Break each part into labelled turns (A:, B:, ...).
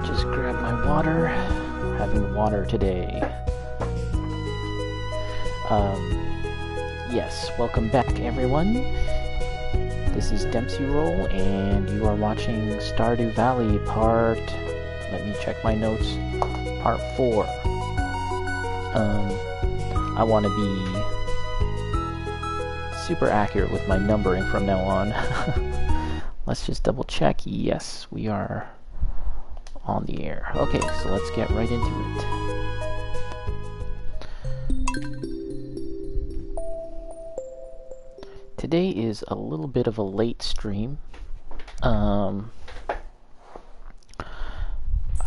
A: Just grab my water. Having water today. Yes, welcome back everyone. This is Dempsey Roll, and you are watching Stardew Valley part... Let me check my notes. Part 4. I want to be super accurate with my numbering from now on. Let's just double check. Yes, we are on the air. Okay, so let's get right into it. Today is a little bit of a late stream. I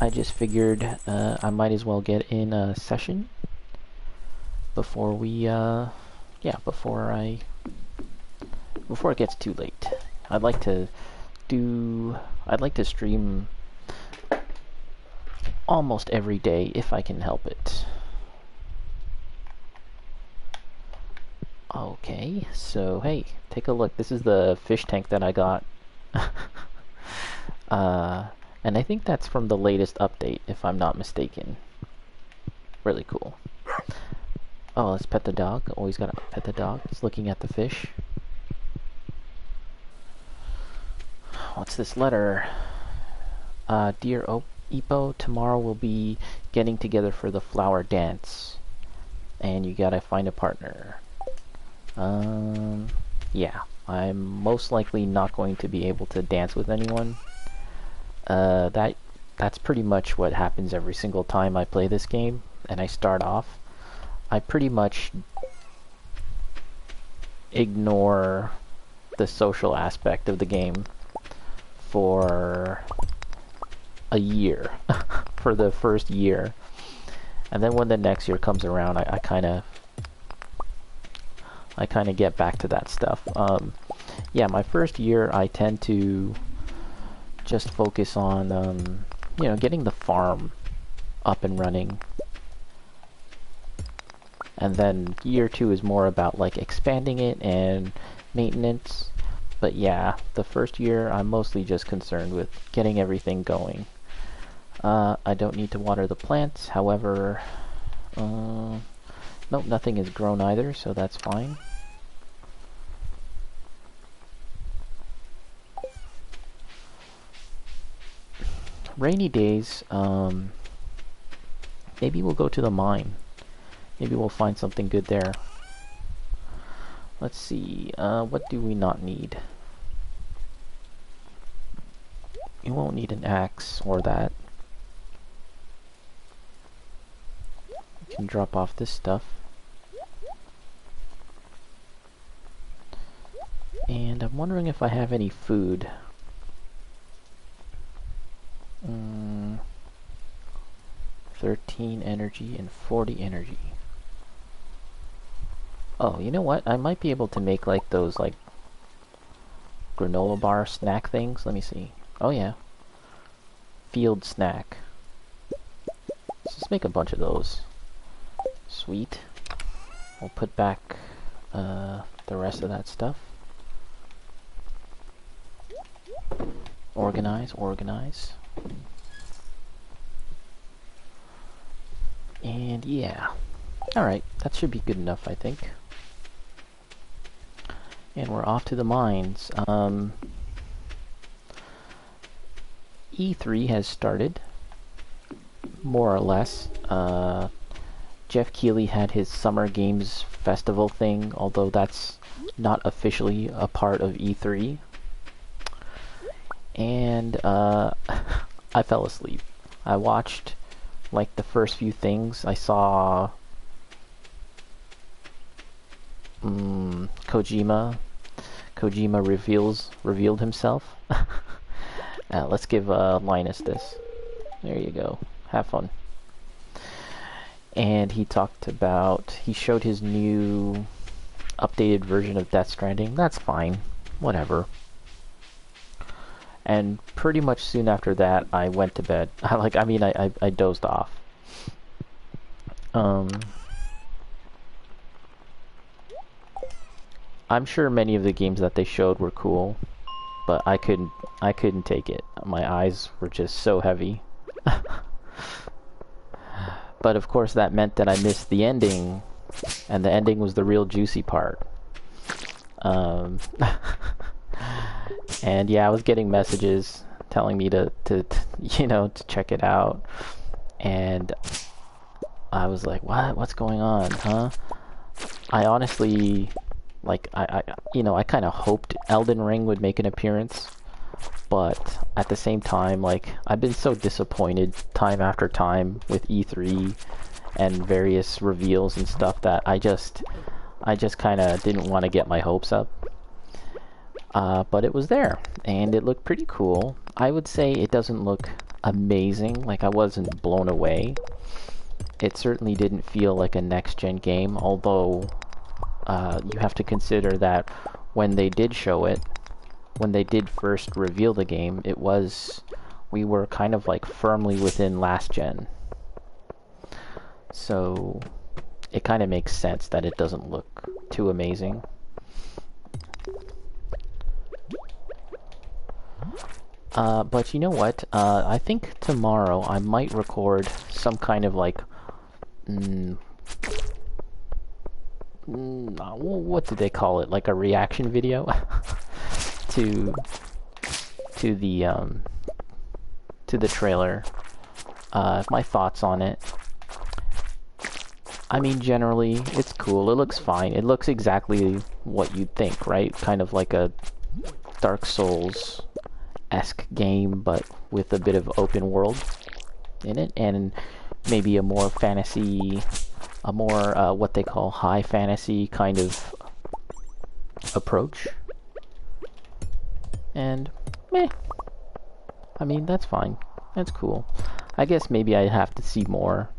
A: just figured I might as well get in a session before we, before it gets too late. I'd like to stream almost every day if I can help it. Okay, so hey, take a look. This is the fish tank that I got. And I think that's from the latest update, if I'm not mistaken. Really cool. Oh, let's pet the dog. Always gotta pet the dog. It's looking at the fish. What's this letter? Dear Ipo, tomorrow we'll be getting together for the flower dance. And you gotta find a partner. Yeah. I'm most likely not going to be able to dance with anyone. That's pretty much what happens every single time I play this game, and I start off. I pretty much ignore the social aspect of the game for a year, for the first year. And then when the next year comes around, I kind of get back to that stuff. Yeah, my first year I tend to just focus on, getting the farm up and running. And then year 2 is more about, like, expanding it and maintenance. But yeah, the first year I'm mostly just concerned with getting everything going. I don't need to water the plants, however, nope, nothing is grown either, so that's fine. Rainy days, maybe we'll go to the mine. Maybe we'll find something good there. Let's see, what do we not need? You won't need an axe or that. You can drop off this stuff. And I'm wondering if I have any food. 13 energy and 40 energy. Oh, you know what? I might be able to make like those like granola bar snack things. Let me see. Oh yeah. Field snack. Let's just make a bunch of those. Sweet. We'll put back the rest of that stuff. Organize, organize. And yeah. Alright, that should be good enough, I think. And we're off to the mines. E3 has started, more or less. Jeff Keighley had his Summer Games Festival thing, although that's not officially a part of E3. And I fell asleep. I watched like the first few things. I saw Kojima revealed himself. Let's give Linus this. There you go. Have fun. And he showed his new updated version of Death Stranding. That's fine. Whatever. And pretty much soon after that, I went to bed. I dozed off. I'm sure many of the games that they showed were cool, but I couldn't take it. My eyes were just so heavy. But of course that meant that I missed the ending, and the ending was the real juicy part. Um, and yeah, I was getting messages telling me to to check it out, and I was like, what? What's going on, huh? I honestly, like, I kind of hoped Elden Ring would make an appearance, but at the same time, like, I've been so disappointed time after time with E3 and various reveals and stuff that I just kind of didn't want to get my hopes up. But it was there, and it looked pretty cool. I would say it doesn't look amazing, like I wasn't blown away. It certainly didn't feel like a next-gen game, although you have to consider that when they did show it, when they did first reveal the game, we were kind of like firmly within last gen. So it kind of makes sense that it doesn't look too amazing. But you know what? I think tomorrow I might record some kind of like what do they call it? Like a reaction video to the trailer. My thoughts on it. I mean, generally, it's cool. It looks fine. It looks exactly what you'd think, right? Kind of like a Dark Souls-esque game, but with a bit of open world in it, and maybe a more fantasy, what they call high fantasy kind of approach. And, meh. I mean, that's fine. That's cool. I guess maybe I have to see more.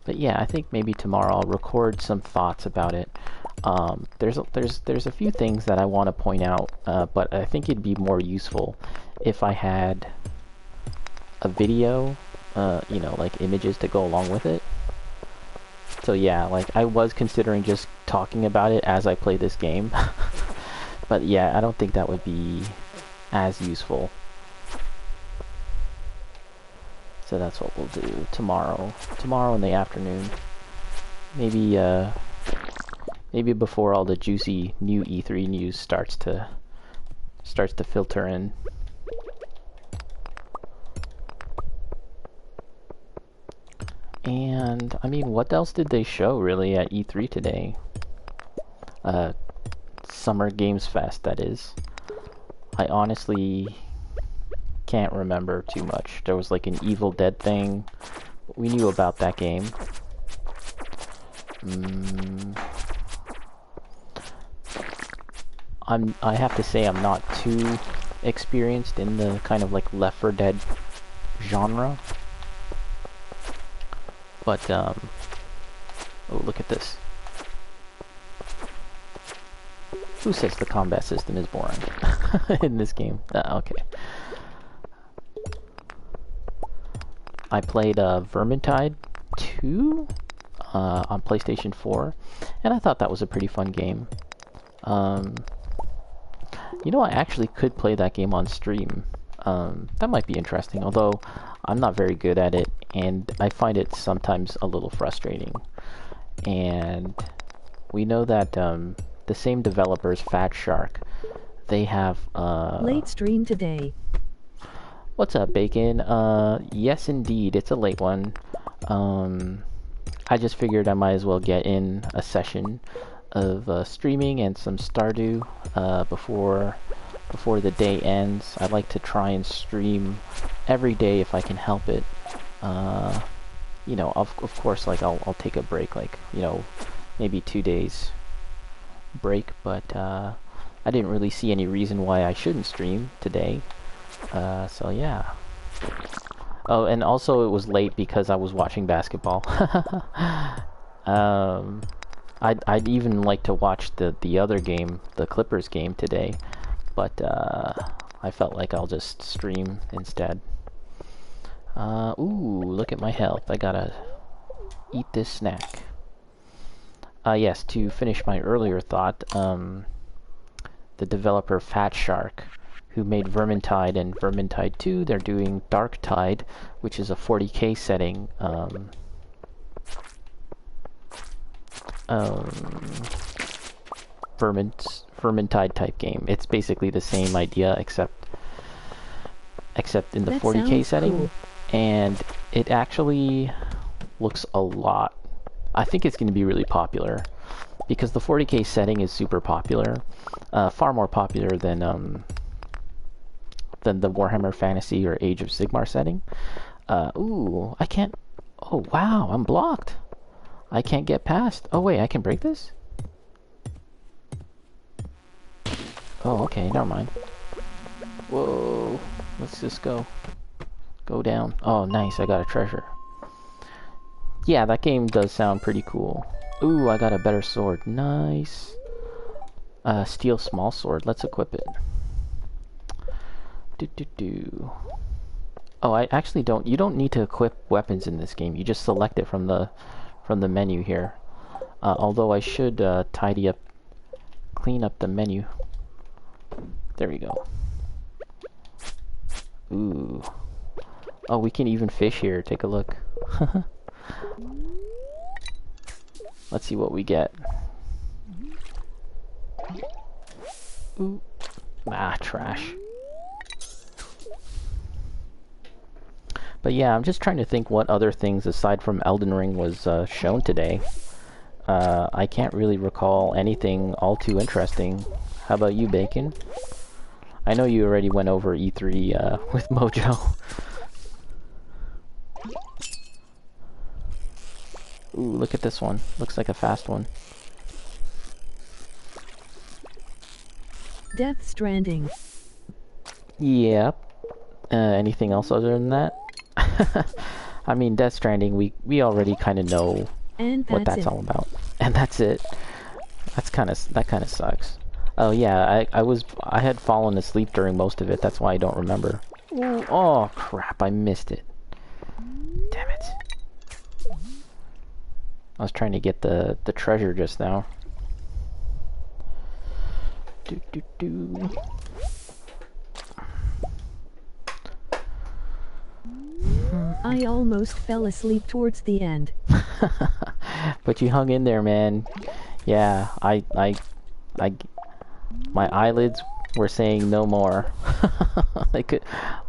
A: But yeah, I think maybe tomorrow I'll record some thoughts about it. There's a few things that I want to point out, but I think it'd be more useful if I had a video, like images to go along with it. So yeah, like I was considering just talking about it as I play this game. But yeah, I don't think that would be as useful. So that's what we'll do tomorrow. Tomorrow in the afternoon. Maybe maybe before all the juicy new E3 news starts to filter in. And I mean, what else did they show really at E3 today? Summer Games Fest, that is. I honestly can't remember too much. There was like an Evil Dead thing. We knew about that game. I have to say I'm not too experienced in the kind of like Left 4 Dead genre. But oh, look at this. Who says the combat system is boring in this game? Okay. I played Vermintide 2 on PlayStation 4, and I thought that was a pretty fun game. You know, I actually could play that game on stream. That might be interesting, although I'm not very good at it, and I find it sometimes a little frustrating. And we know that the same developers, Fat Shark, they have
B: late stream today.
A: What's up, Bacon? Yes, indeed, it's a late one. I just figured I might as well get in a session of streaming and some Stardew before the day ends. I'd like to try and stream every day if I can help it. You know, of course, like I'll take a break, like, you know, maybe 2 days break, but I didn't really see any reason why I shouldn't stream today. So yeah. Oh, and also it was late because I was watching basketball. I'd even like to watch the other game, the Clippers game today, but I felt like I'll just stream instead. Ooh, look at my health. I gotta eat this snack. Yes, to finish my earlier thought, the developer Fat Shark, who made Vermintide and Vermintide 2. They're doing Darktide, which is a 40k setting. Vermintide type game. It's basically the same idea except in the 40k setting. Cool. And it actually looks a lot. I think it's going to be really popular because the 40k setting is super popular, far more popular than the Warhammer Fantasy or Age of Sigmar setting. Ooh, I can't. Oh wow, I'm blocked. I can't get past. Oh wait, I can break this? Oh, okay, never mind. Whoa, let's just go. Go down. Oh, nice, I got a treasure. Yeah, that game does sound pretty cool. Ooh, I got a better sword. Nice. Steel small sword. Let's equip it. Oh, I actually don't. You don't need to equip weapons in this game. You just select it from the menu here. Although I should clean up the menu. There we go. Ooh. Oh, we can even fish here. Take a look. Let's see what we get. Ooh. Ah, trash. But yeah, I'm just trying to think what other things aside from Elden Ring was shown today. I can't really recall anything all too interesting. How about you, Bacon? I know you already went over E3 with Mojo. Ooh, look at this one. Looks like a fast one.
B: Death Stranding.
A: Yep. Anything else other than that? I mean, Death Stranding, we already kind of know what that's all about. And that's it. That kind of sucks. Oh yeah, I had fallen asleep during most of it. That's why I don't remember. Ooh, oh crap, I missed it. Damn it. I was trying to get the treasure just now.
B: I almost fell asleep towards the end.
A: But you hung in there, man. Yeah, my eyelids were saying no more.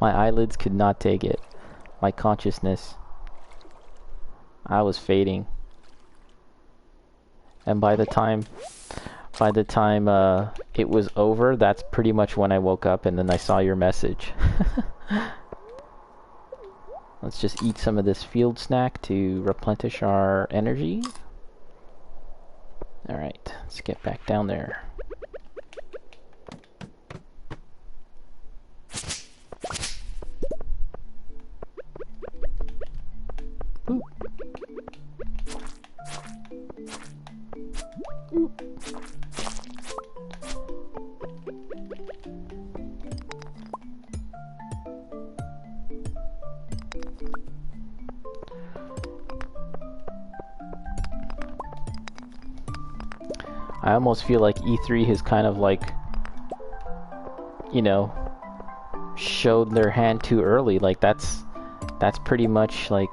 A: My eyelids could not take it. My consciousness. I was fading. And by the time it was over, that's pretty much when I woke up, and then I saw your message. Let's just eat some of this field snack to replenish our energy. Alright, let's get back down there. Ooh. Ooh. I almost feel like E3 has kind of like, you know, showed their hand too early. Like that's pretty much like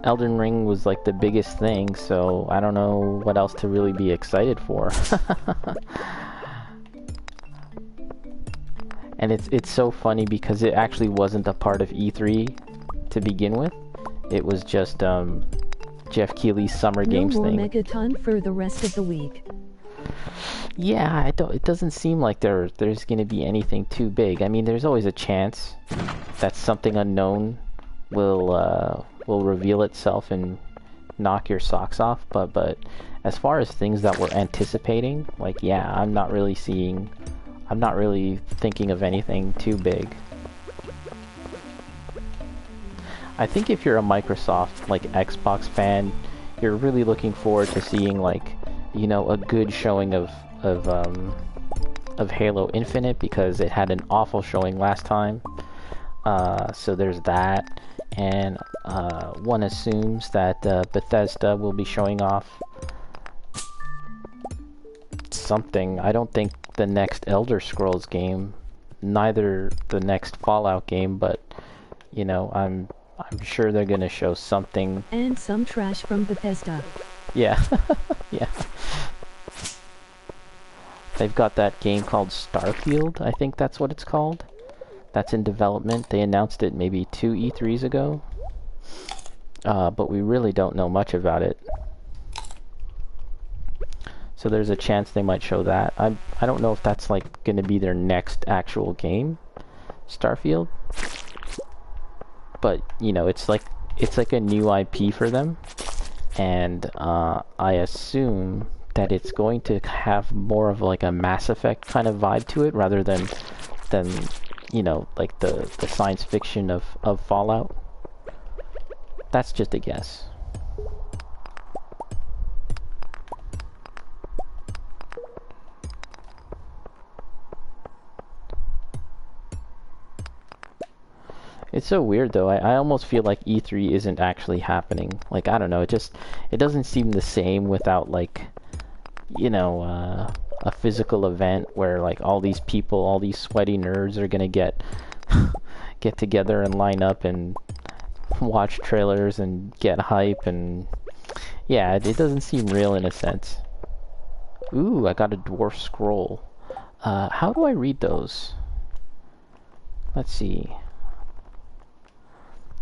A: Elden Ring was like the biggest thing, so I don't know what else to really be excited for. And it's so funny because it actually wasn't a part of E3 to begin with. It was just Jeff Keighley's Summer Games thing.
B: No more Megaton for the rest of the week.
A: Yeah, it doesn't seem like there's going to be anything too big. I mean, there's always a chance that something unknown will reveal itself and knock your socks off. But as far as things that we're anticipating, like yeah, I'm not really thinking of anything too big. I think if you're a Microsoft like Xbox fan, you're really looking forward to seeing like, you know, a good showing of Halo Infinite because it had an awful showing last time. So there's that, and one assumes that Bethesda will be showing off something. I don't think the next Elder Scrolls game neither the next Fallout game, but you know, I'm sure they're gonna show something.
B: And some trash from Bethesda.
A: Yeah, yeah. They've got that game called Starfield, I think that's what it's called. That's in development. They announced it maybe 2 E3s ago. But we really don't know much about it. So there's a chance they might show that. I don't know if that's like going to be their next actual game, Starfield. But, you know, it's like a new IP for them. And I assume that it's going to have more of like a Mass Effect kind of vibe to it rather than you know, like the science fiction of Fallout. That's just a guess. It's so weird though. I almost feel like E3 isn't actually happening. Like, I don't know, it doesn't seem the same without like, you know, a physical event where like all these people, all these sweaty nerds are gonna get together and line up and watch trailers and get hype, and yeah, it doesn't seem real in a sense. Ooh, I got a dwarf scroll. How do I read those? Let's see.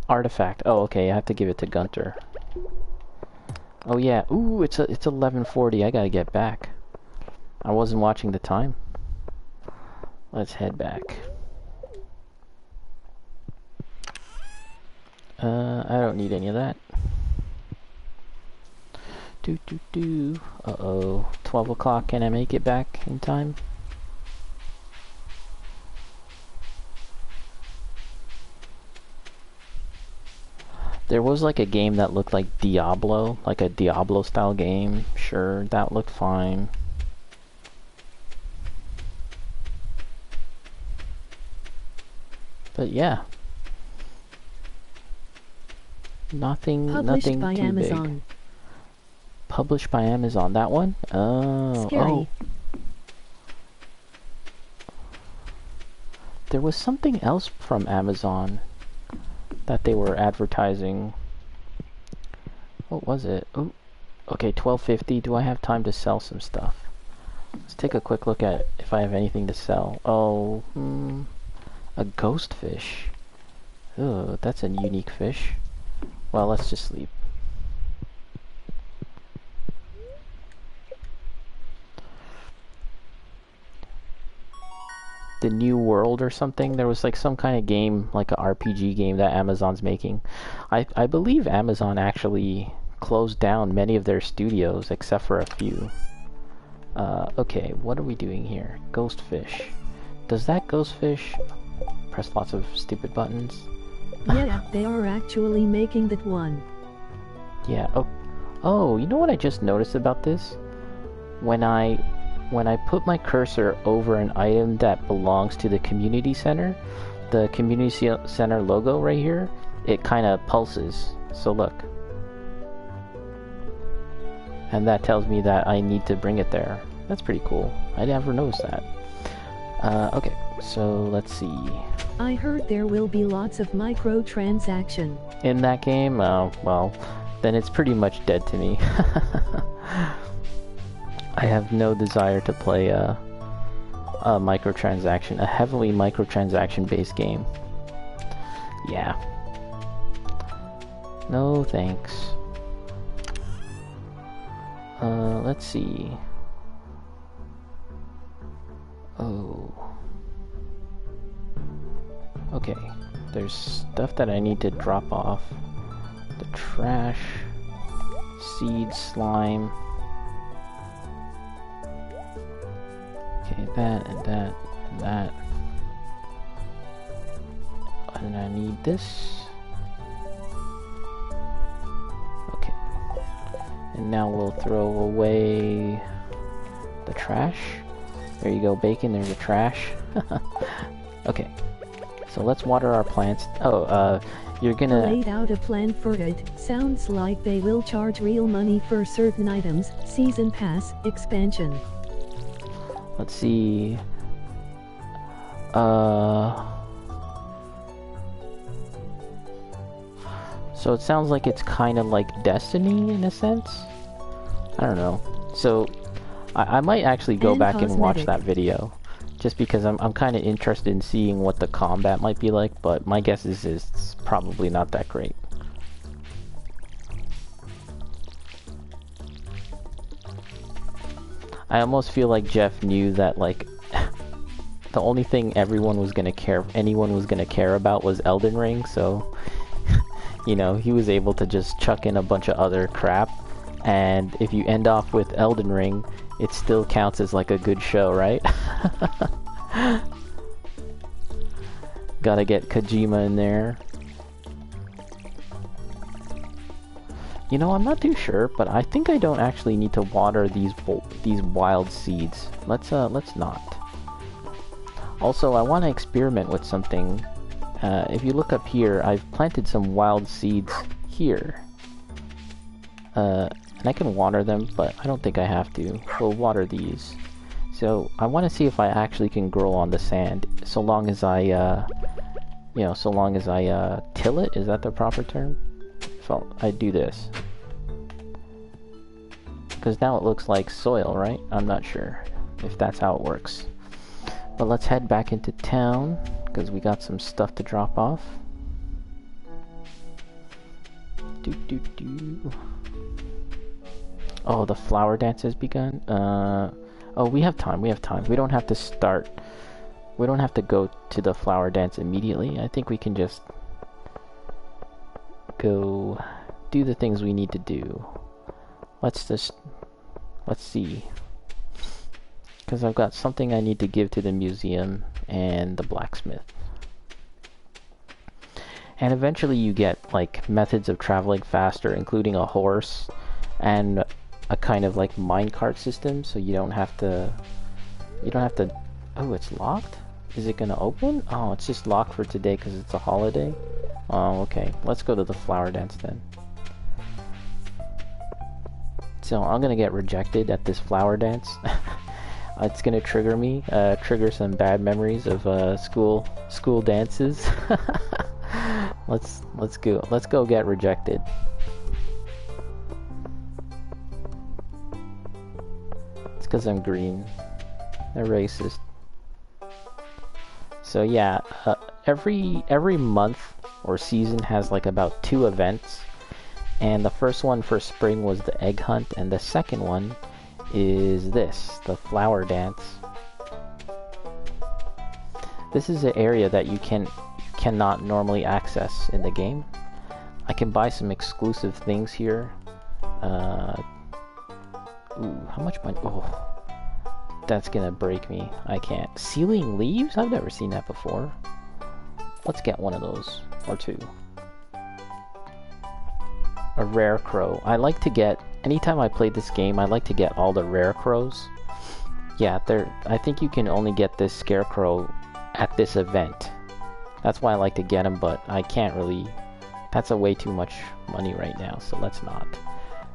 A: Artifact. Oh, okay, I have to give it to Gunter. Oh yeah. Ooh, it's 11:40. I gotta get back. I wasn't watching the time. Let's head back. I don't need any of that. Uh-oh. 12 o'clock. Can I make it back in time? There was like a game that looked like Diablo, like a Diablo style game. Sure, that looked fine. But yeah. Nothing
B: by
A: too
B: Amazon.
A: big. Published by Amazon. That one? Oh.
B: Scary.
A: Oh. There was something else from Amazon that they were advertising. What was it? Oh, okay, 12:50. Do I have time to sell some stuff? Let's take a quick look at if I have anything to sell. Oh, a ghost fish. Ugh, that's a unique fish. Well, let's just sleep. The New World or something. There was like some kind of game, like a RPG game that Amazon's making. I believe Amazon actually closed down many of their studios except for a few. Okay, what are we doing here? Ghost fish. Does that ghost fish press lots of stupid buttons?
B: Yeah, they are actually making that one.
A: Yeah. Oh, you know what I just noticed about this? When I put my cursor over an item that belongs to the community center, the community center logo right here, it kind of pulses. So look. And that tells me that I need to bring it there. That's pretty cool. I never noticed that. Okay, so let's see.
B: I heard there will be lots of microtransaction.
A: In that game? Well, then it's pretty much dead to me. I have no desire to play a microtransaction, a heavily microtransaction-based game. Yeah. No thanks. Let's see. Oh. Okay. There's stuff that I need to drop off. The trash. Seed, slime. Okay, that and that and that. And I need this. Okay. And now we'll throw away the trash. There you go, Bacon, there's the trash. Okay. So let's water our plants. Oh, you're gonna...
B: Laid out a plan for it. Sounds like they will charge real money for certain items. Season pass, expansion.
A: Let's see. So it sounds like it's kind of like Destiny in a sense. I don't know. So I might actually go back and watch that video, just because I'm kind of interested in seeing what the combat might be like. But my guess is it's probably not that great. I almost feel like Jeff knew that like the only thing anyone was gonna care about was Elden Ring, so you know, he was able to just chuck in a bunch of other crap, and if you end off with Elden Ring, it still counts as like a good show, right? Gotta get Kojima in there. You know, I'm not too sure, but I think I don't actually need to water these wild seeds. Let's not. Also, I want to experiment with something. If you look up here, I've planted some wild seeds here. And I can water them, but I don't think I have to. We'll water these. So, I want to see if I actually can grow on the sand, so long as I, till it? Is that the proper term? So, I do this. Because now it looks like soil, right? I'm not sure if that's how it works. But let's head back into town, because we got some stuff to drop off. Oh, the flower dance has begun? Oh, we have time, we don't have to start. We don't have to go to the flower dance immediately. I think we can just go do the things we need to do. Let's see. Because I've got something I need to give to the museum and the blacksmith. And eventually you get like methods of traveling faster, including a horse and a kind of like minecart system, so you don't have to oh, it's locked? Is it gonna open? Oh, it's just locked for today because it's a holiday. Oh, okay. Let's go to the flower dance then. So I'm gonna get rejected at this flower dance. It's gonna trigger me, trigger some bad memories of school dances. Let's go get rejected. It's because I'm green. They're racist. So yeah, every month or season has like about 2 events, and the first one for spring was the egg hunt, and the second one is this, the flower dance. This is an area that you cannot normally access in the game. I can buy some exclusive things here. Ooh, how much money? Oh, that's gonna break me. I can't. Ceiling leaves? I've never seen that before. Let's get one of those, or 2. A rare crow. I like to get, anytime I play this game, I like to get all the rare crows. Yeah, I think you can only get this scarecrow at this event. That's why I like to get them, but I can't really, that's a way too much money right now, so let's not.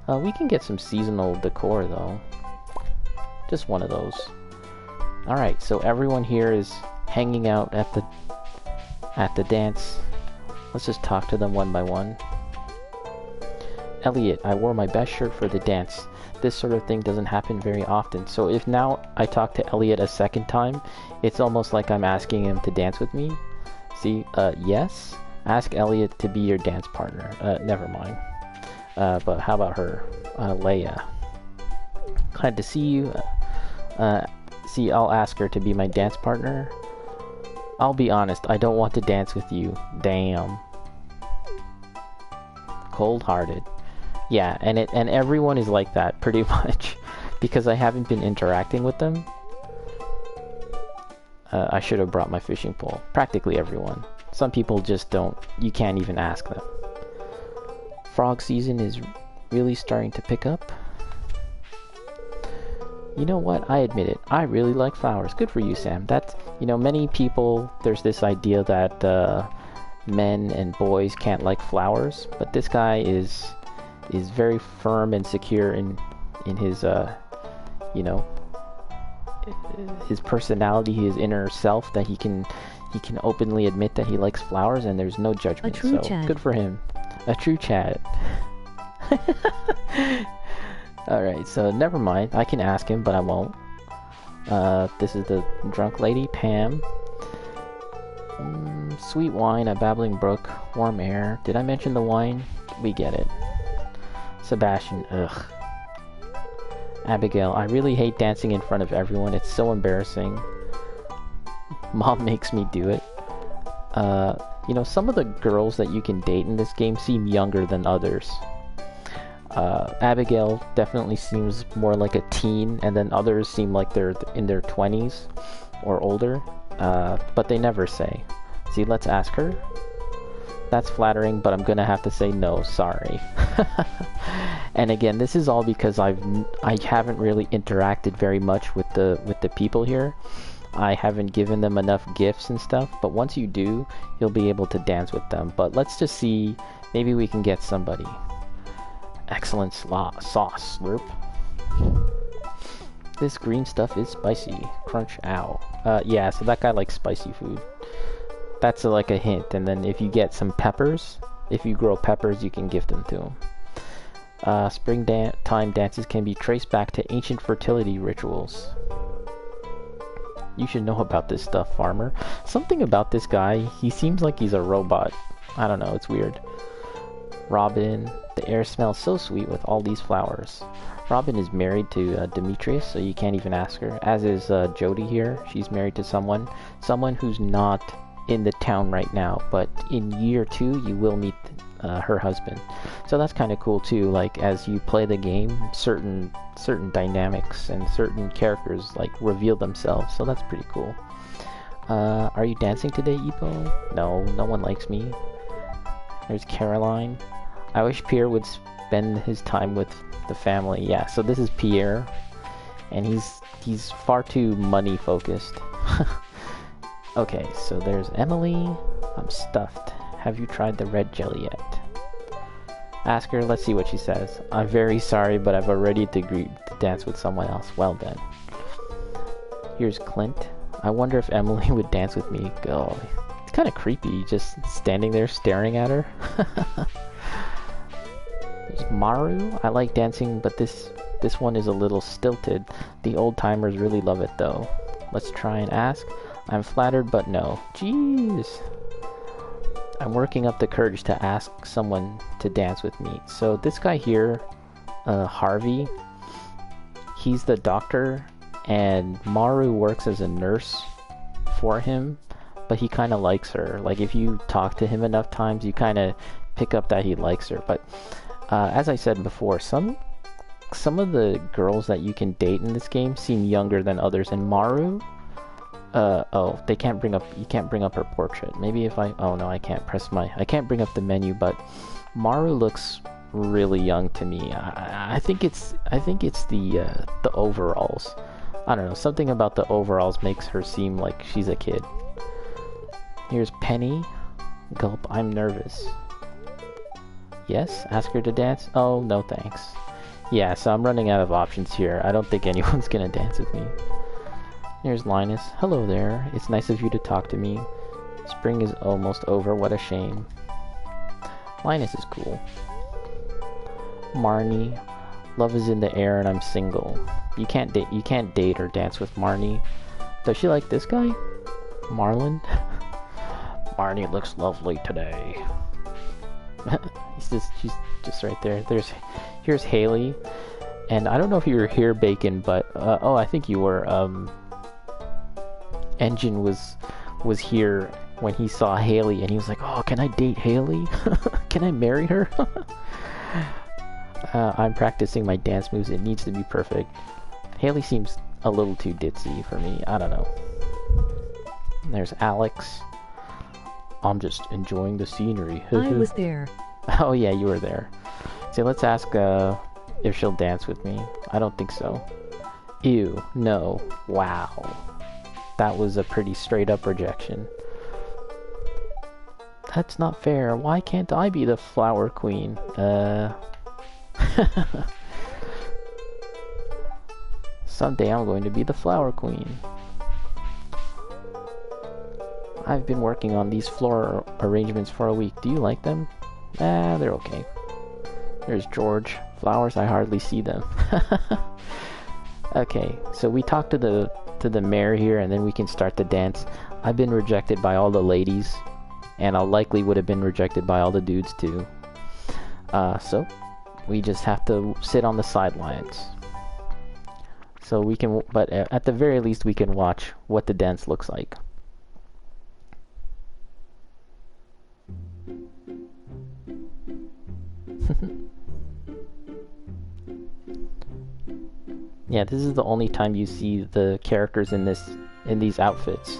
A: We can get some seasonal decor though. Just one of those. Alright, so everyone here is hanging out at the dance. Let's just talk to them one by one. Elliot, I wore my best shirt for the dance. This sort of thing doesn't happen very often, so if now I talk to Elliot a second time, it's almost like I'm asking him to dance with me. See, yes? Ask Elliot to be your dance partner. Never mind. But how about her? Leia. Glad to see you. See, I'll ask her to be my dance partner. I'll be honest, I don't want to dance with you. Damn. Cold-hearted. Yeah, and everyone is like that, pretty much. Because I haven't been interacting with them. I should have brought my fishing pole. Practically everyone. Some people just don't. You can't even ask them. Frog season is really starting to pick up. You know what? I admit it. I really like flowers. Good for you, Sam. That's, you know, many people, there's this idea that men and boys can't like flowers, but this guy is very firm and secure in his, you know, his personality, his inner self, that he can openly admit that he likes flowers, and there's no judgment.
B: A true
A: So
B: Chad.
A: good for him. A true Chad. Alright, so never mind. I can ask him, but I won't. This is the drunk lady, Pam. Sweet wine, a babbling brook, warm air. Did I mention the wine? We get it. Sebastian, ugh. Abigail, I really hate dancing in front of everyone. It's so embarrassing. Mom makes me do it. You know, some of the girls that you can date in this game seem younger than others. Abigail definitely seems more like a teen, and then others seem like they're in their 20s or older, but they never say. See, let's ask her. That's flattering, but I'm gonna have to say no, sorry. And again, this is all because I haven't really interacted very much with the people here. I haven't given them enough gifts and stuff, but once you do, you'll be able to dance with them. But let's just see, maybe we can get somebody. Excellent sauce, slurp. This green stuff is spicy. Crunch, ow. Yeah, so that guy likes spicy food. That's like a hint, and then if you get some peppers, if you grow peppers, you can give them to him. Springtime dances can be traced back to ancient fertility rituals. You should know about this stuff, farmer. Something about this guy, he seems like he's a robot. I don't know, it's weird. Robin, the air smells so sweet with all these flowers. Robin is married to Demetrius, so you can't even ask her. As is Jody here. She's married to someone who's not in the town right now, but in year 2 you will meet her husband. So that's kind of cool too. Like as you play the game, certain dynamics and certain characters like reveal themselves. So that's pretty cool. Are you dancing today, Ipo? No, no one likes me. There's Caroline. I wish Pierre would spend his time with the family. Yeah, so this is Pierre, and he's far too money focused. Okay, so there's Emily. I'm stuffed. Have you tried the red jelly yet? Ask her, let's see what she says. I'm very sorry, but I've already agreed to dance with someone else. Well then. Here's Clint. I wonder if Emily would dance with me. Oh, it's kind of creepy, just standing there staring at her. There's Maru. I like dancing, but this one is a little stilted. The old-timers really love it, though. Let's try and ask. I'm flattered, but no. Jeez. I'm working up the courage to ask someone to dance with me. So this guy here, Harvey, he's the doctor, and Maru works as a nurse for him, but he kind of likes her. Like if you talk to him enough times, you kind of pick up that he likes her. But as I said before, some of the girls that you can date in this game seem younger than others, and Maru, oh, you can't bring up her portrait. Maybe if oh no, I can't bring up the menu, but Maru looks really young to me. I think it's the overalls. I don't know, something about the overalls makes her seem like she's a kid. Here's Penny. Gulp, I'm nervous. Yes, ask her to dance? Oh, no thanks. Yeah, so I'm running out of options here. I don't think anyone's gonna dance with me. Here's Linus. Hello there. It's nice of you to talk to me. Spring is almost over. What a shame. Linus is cool. Marnie. Love is in the air and I'm single. You can't date or dance with Marnie. Does she like this guy? Marlon? Marnie looks lovely today. She's just right there. Here's Haley. And I don't know if you were here, Bacon, but oh, I think you were. Engine was here when he saw Haley, and he was like, "Oh, can I date Haley? Can I marry her?" I'm practicing my dance moves. It needs to be perfect. Haley seems a little too ditzy for me. I don't know. There's Alex. I'm just enjoying the scenery.
B: I was there.
A: Oh yeah, you were there. So let's ask if she'll dance with me. I don't think so. Ew, no. Wow. That was a pretty straight up rejection. That's not fair. Why can't I be the flower queen? Someday I'm going to be the flower queen. I've been working on these floral arrangements for a week. Do you like them? They're okay. There's George. Flowers, I hardly see them. Okay, so we talked to the mayor here, and then we can start the dance. I've been rejected by all the ladies, and I likely would have been rejected by all the dudes too. So we just have to sit on the sidelines. So we can, but at the very least, we can watch what the dance looks like. Yeah, this is the only time you see the characters in these outfits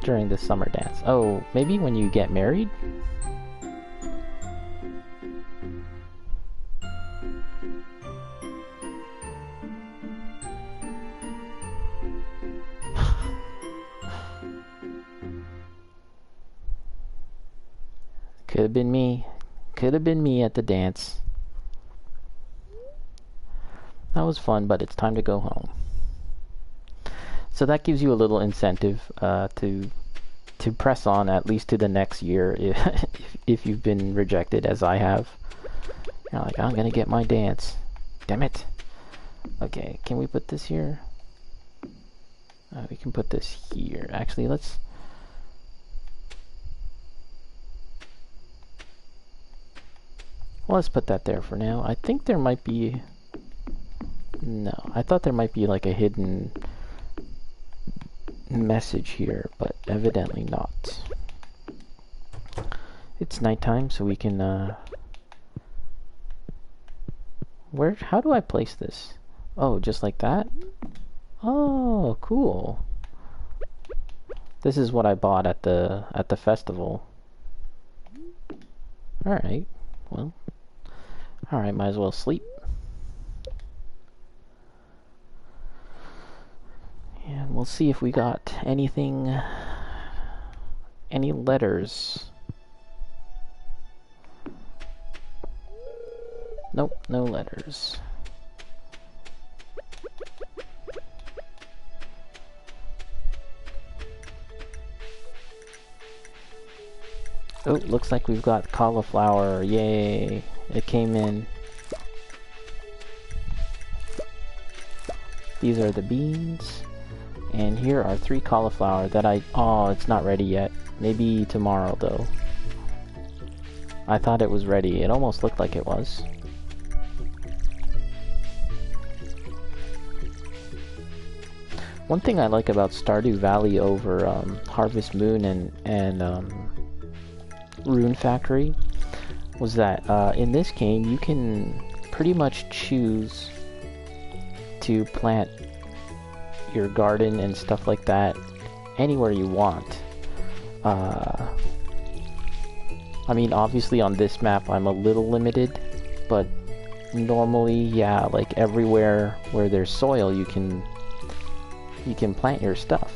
A: during the summer dance. Oh, maybe when you get married? Could have been me. Could have been me at the dance. That was fun, but it's time to go home. So that gives you a little incentive to press on at least to the next year if you've been rejected, as I have. You're like, I'm gonna get my dance. Damn it. Okay, can we put this here? We can put this here. Actually, let's... Well, let's put that there for now. I think there might be... No, I thought there might be like a hidden message here, but evidently not. It's nighttime, so we can, how do I place this? Oh, just like that? Oh, cool. This is what I bought at the festival. Alright, well. Alright, might as well sleep. And we'll see if we got anything, any letters. Nope, no letters. Oh, looks like we've got cauliflower. Yay! It came in. These are the beans. And here are 3 cauliflower that oh, it's not ready yet. Maybe tomorrow, though. I thought it was ready. It almost looked like it was. One thing I like about Stardew Valley over Harvest Moon and Rune Factory was that in this game you can pretty much choose to plant your garden and stuff like that anywhere you want. I mean, obviously on this map I'm a little limited, but normally, yeah, like everywhere where there's soil you can plant your stuff.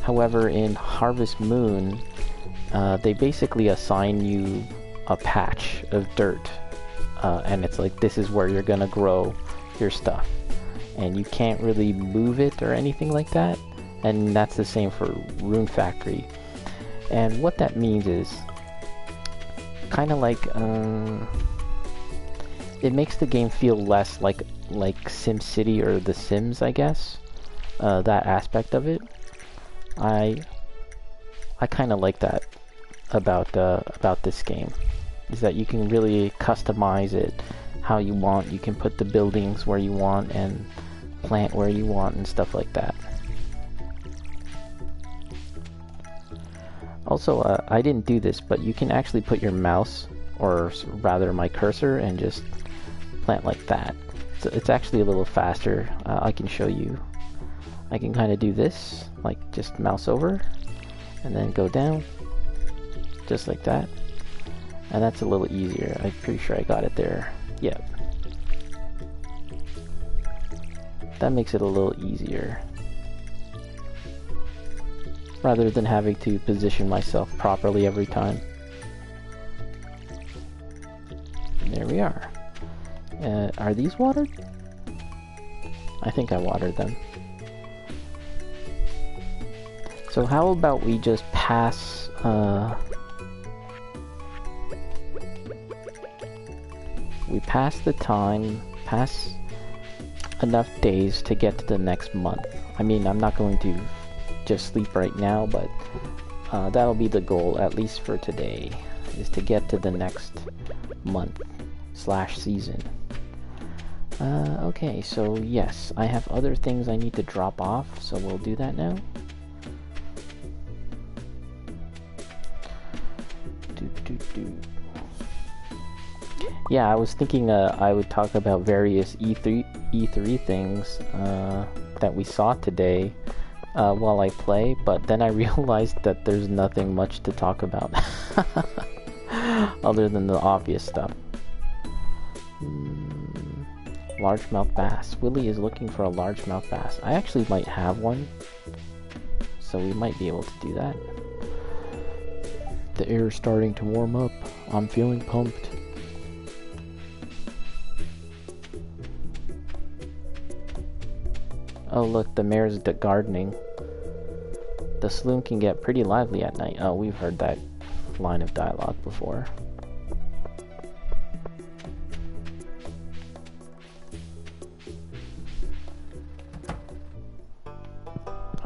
A: However, in Harvest Moon, they basically assign you a patch of dirt, and it's like, this is where you're gonna grow your stuff. And you can't really move it or anything like that, and that's the same for Rune Factory. And what that means is kind of like it makes the game feel less like SimCity or The Sims, I guess. That aspect of it, I kind of like that about this game, is that you can really customize it how you want. You can put the buildings where you want and plant where you want and stuff like that. Also, I didn't do this, but you can actually put your mouse, or rather my cursor, and just plant like that. So it's actually a little faster. I can show you. I can kind of do this, like just mouse over, and then go down, just like that. And that's a little easier. I'm pretty sure I got it there. Yep. That makes it a little easier, rather than having to position myself properly every time. And there we are. Are these watered? I think I watered them. So how about we just pass, we pass the time, pass enough days to get to the next month. I mean, I'm not going to just sleep right now, but that'll be the goal, at least for today, is to get to the next month / season. Okay, so yes, I have other things I need to drop off, so we'll do that now. Yeah, I was thinking I would talk about various E3 things that we saw today while I play, but then I realized that there's nothing much to talk about other than the obvious stuff. Largemouth bass. Willie is looking for a largemouth bass. I actually might have one, so we might be able to do that. The air is starting to warm up. I'm feeling pumped. Oh look, the mare's gardening. The saloon can get pretty lively at night. Oh, we've heard that line of dialogue before.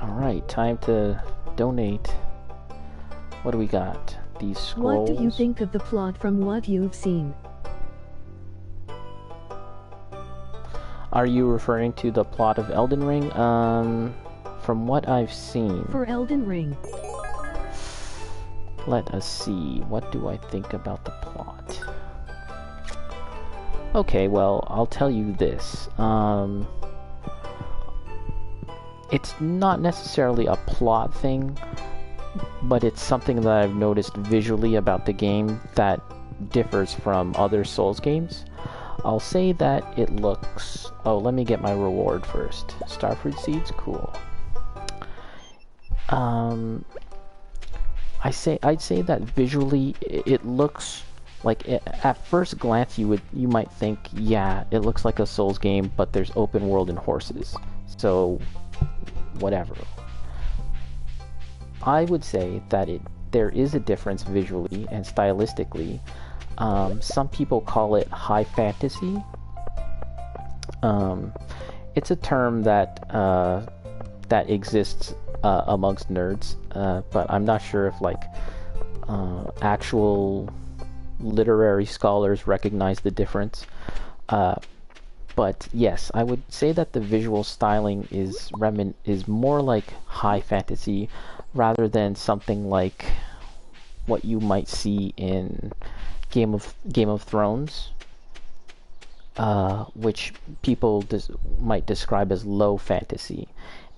A: Alright, time to donate. What do we got? These scrolls.
B: What do you think of the plot from what you've seen?
A: Are you referring to the plot of Elden Ring? From what I've seen...
B: For Elden Ring.
A: Let us see. What do I think about the plot? Okay, well, I'll tell you this. It's not necessarily a plot thing, but it's something that I've noticed visually about the game that differs from other Souls games. I'll say that it looks... Oh, let me get my reward first. Starfruit seeds? Cool. I'd say that visually it looks like at first glance you might think, yeah, it looks like a Souls game, but there's open world and horses. So whatever. I would say that there is a difference visually and stylistically. Some people call it high fantasy. It's a term that that exists amongst nerds, but I'm not sure if actual literary scholars recognize the difference. But yes, I would say that the visual styling is more like high fantasy rather than something like what you might see in Game of Thrones, which people might describe as low fantasy.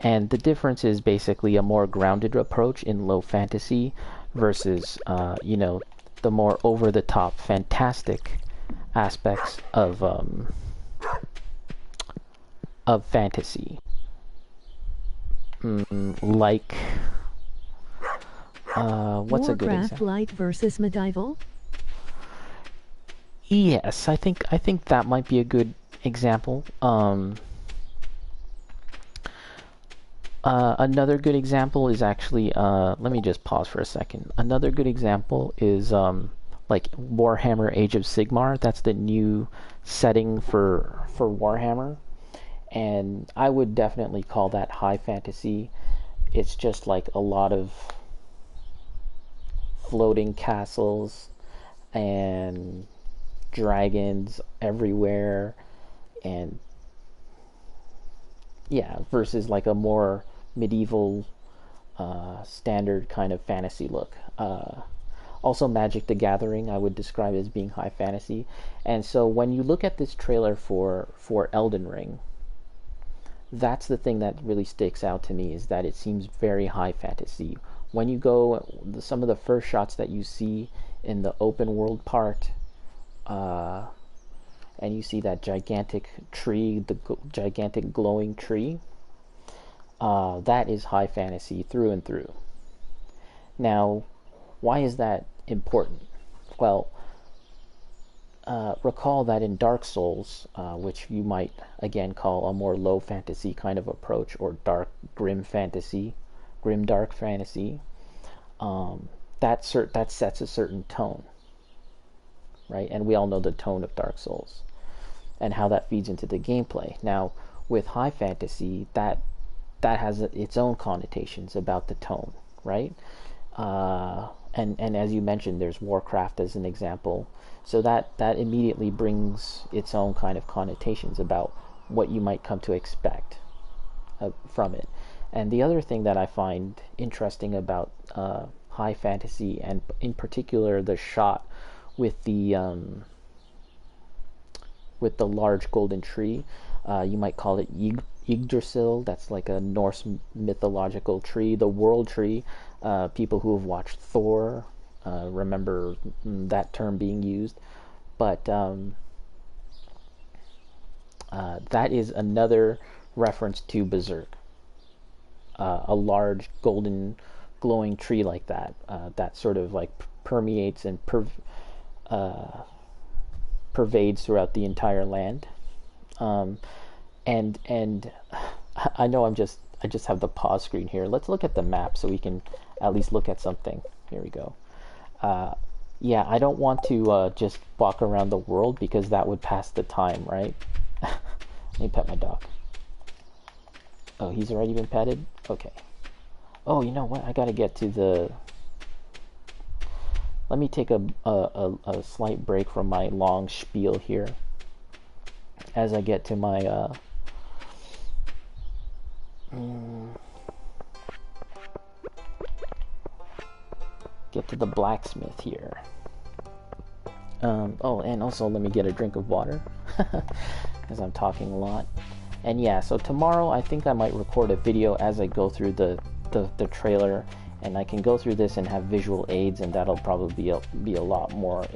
A: And the difference is basically a more grounded approach in low fantasy versus, the more over-the-top, fantastic aspects of fantasy. Like, what's a good
B: Warcraft
A: example?
B: Light versus Medieval?
A: Yes, I think that might be a good example. Another good example is actually, let me just pause for a second. Another good example is like Warhammer Age of Sigmar. That's the new setting for Warhammer, and I would definitely call that high fantasy. It's just like a lot of floating castles and dragons everywhere, and yeah, versus like a more medieval standard kind of fantasy look. Also Magic the Gathering I would describe as being high fantasy. And so when you look at this trailer for Elden Ring, that's the thing that really sticks out to me, is that it seems very high fantasy. When you go, some of the first shots that you see in the open world part, and you see that gigantic tree, the gigantic glowing tree, that is high fantasy through and through. Now, why is that important? Well, recall that in Dark Souls, which you might again call a more low fantasy kind of approach, or grim dark fantasy, that sets a certain tone, right? And we all know the tone of Dark Souls and how that feeds into the gameplay. Now, with high fantasy, that has its own connotations about the tone, right? And as you mentioned, there's Warcraft as an example. So that immediately brings its own kind of connotations about what you might come to expect from it. And the other thing that I find interesting about high fantasy, and in particular the shot with the large golden tree, you might call it Yggdrasil. That's like a Norse mythological tree, the world tree. People who have watched Thor remember that term being used. But that is another reference to Berserk. A large golden glowing tree like that, that sort of like permeates and pervades throughout the entire land. And I know I just have the pause screen here. Let's look at the map so we can at least look at something. Here we go. Yeah, I don't want to just walk around the world because that would pass the time, right? Let me pet my dog. Oh, he's already been petted? Okay. Oh, you know what? I gotta get to the... Let me take a slight break from my long spiel here as I get to my... get to the blacksmith here. Oh, and also let me get a drink of water as I'm talking a lot. And yeah, so tomorrow I think I might record a video as I go through the trailer, and I can go through this and have visual aids, and that'll probably be a lot more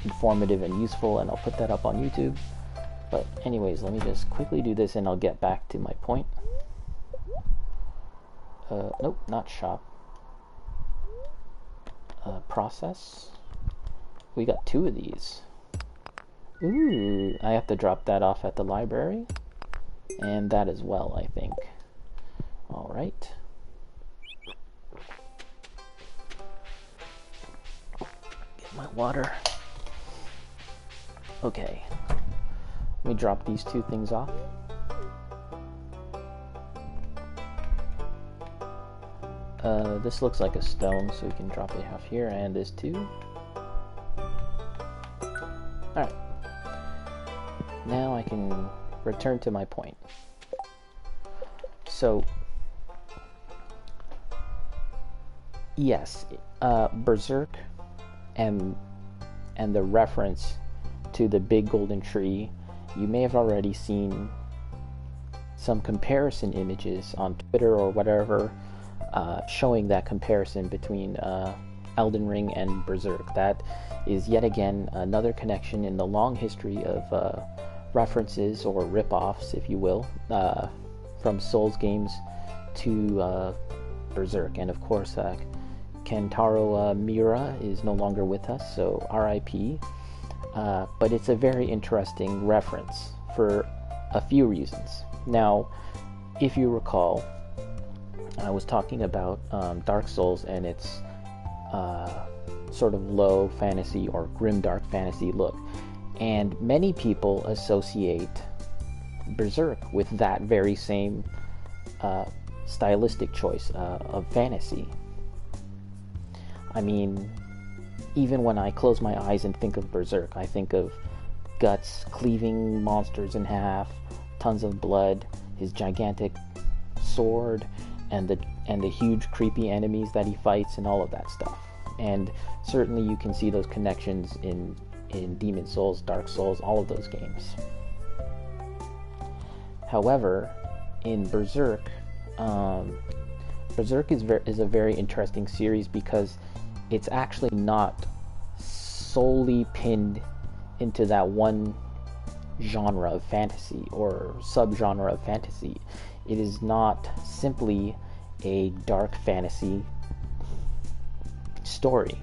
A: informative and useful, and I'll put that up on YouTube. But anyways, let me just quickly do this and I'll get back to my point. Nope, not shop. Process. We got 2 of these. Ooh, I have to drop that off at the library. And that as well, I think. Alright. Get my water. Okay. Let me drop these 2 things off. This looks like a stone, so we can drop it off here, and this too. Alright. Now I can return to my point. So, yes, Berserk and the reference to the big golden tree, you may have already seen some comparison images on Twitter or whatever, showing that comparison between Elden Ring and Berserk. That is yet again another connection in the long history of references or rip-offs, if you will, from Souls games to Berserk. And of course, Kentaro Miura is no longer with us, so RIP. But it's a very interesting reference for a few reasons. Now, if you recall, I was talking about Dark Souls and its sort of low fantasy or grimdark fantasy look. And many people associate Berserk with that very same stylistic choice of fantasy. I mean, even when I close my eyes and think of Berserk, I think of Guts cleaving monsters in half, tons of blood, his gigantic sword, and the huge creepy enemies that he fights, and all of that stuff. And certainly you can see those connections in Demon Souls, Dark Souls, all of those games. However, in Berserk, Berserk is a very interesting series because it's actually not solely pinned into that one genre of fantasy or subgenre of fantasy. It is not simply a dark fantasy story.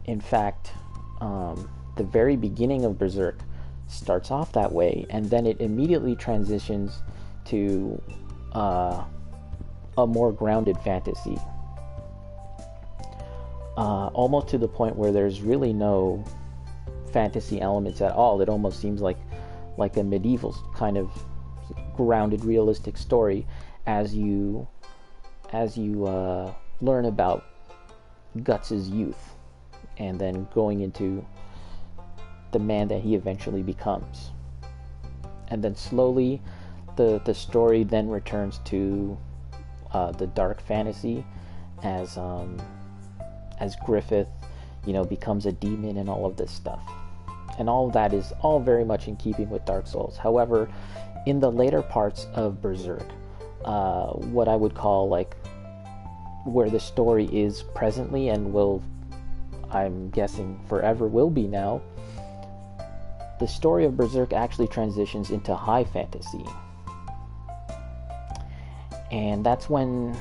A: In fact, the the very beginning of Berserk starts off that way, and then it immediately transitions to a more grounded fantasy. Almost to the point where there's really no fantasy elements at all. It almost seems like a medieval kind of grounded, realistic story as you learn about Guts' youth, and then going into the man that he eventually becomes. And then slowly the story then returns to the dark fantasy as Griffith, becomes a demon and all of this stuff. And all of that is all very much in keeping with Dark Souls. However, in the later parts of Berserk, what I would call like where the story is presently and will, I'm guessing, forever will be now, the story of Berserk actually transitions into high fantasy. And that's when,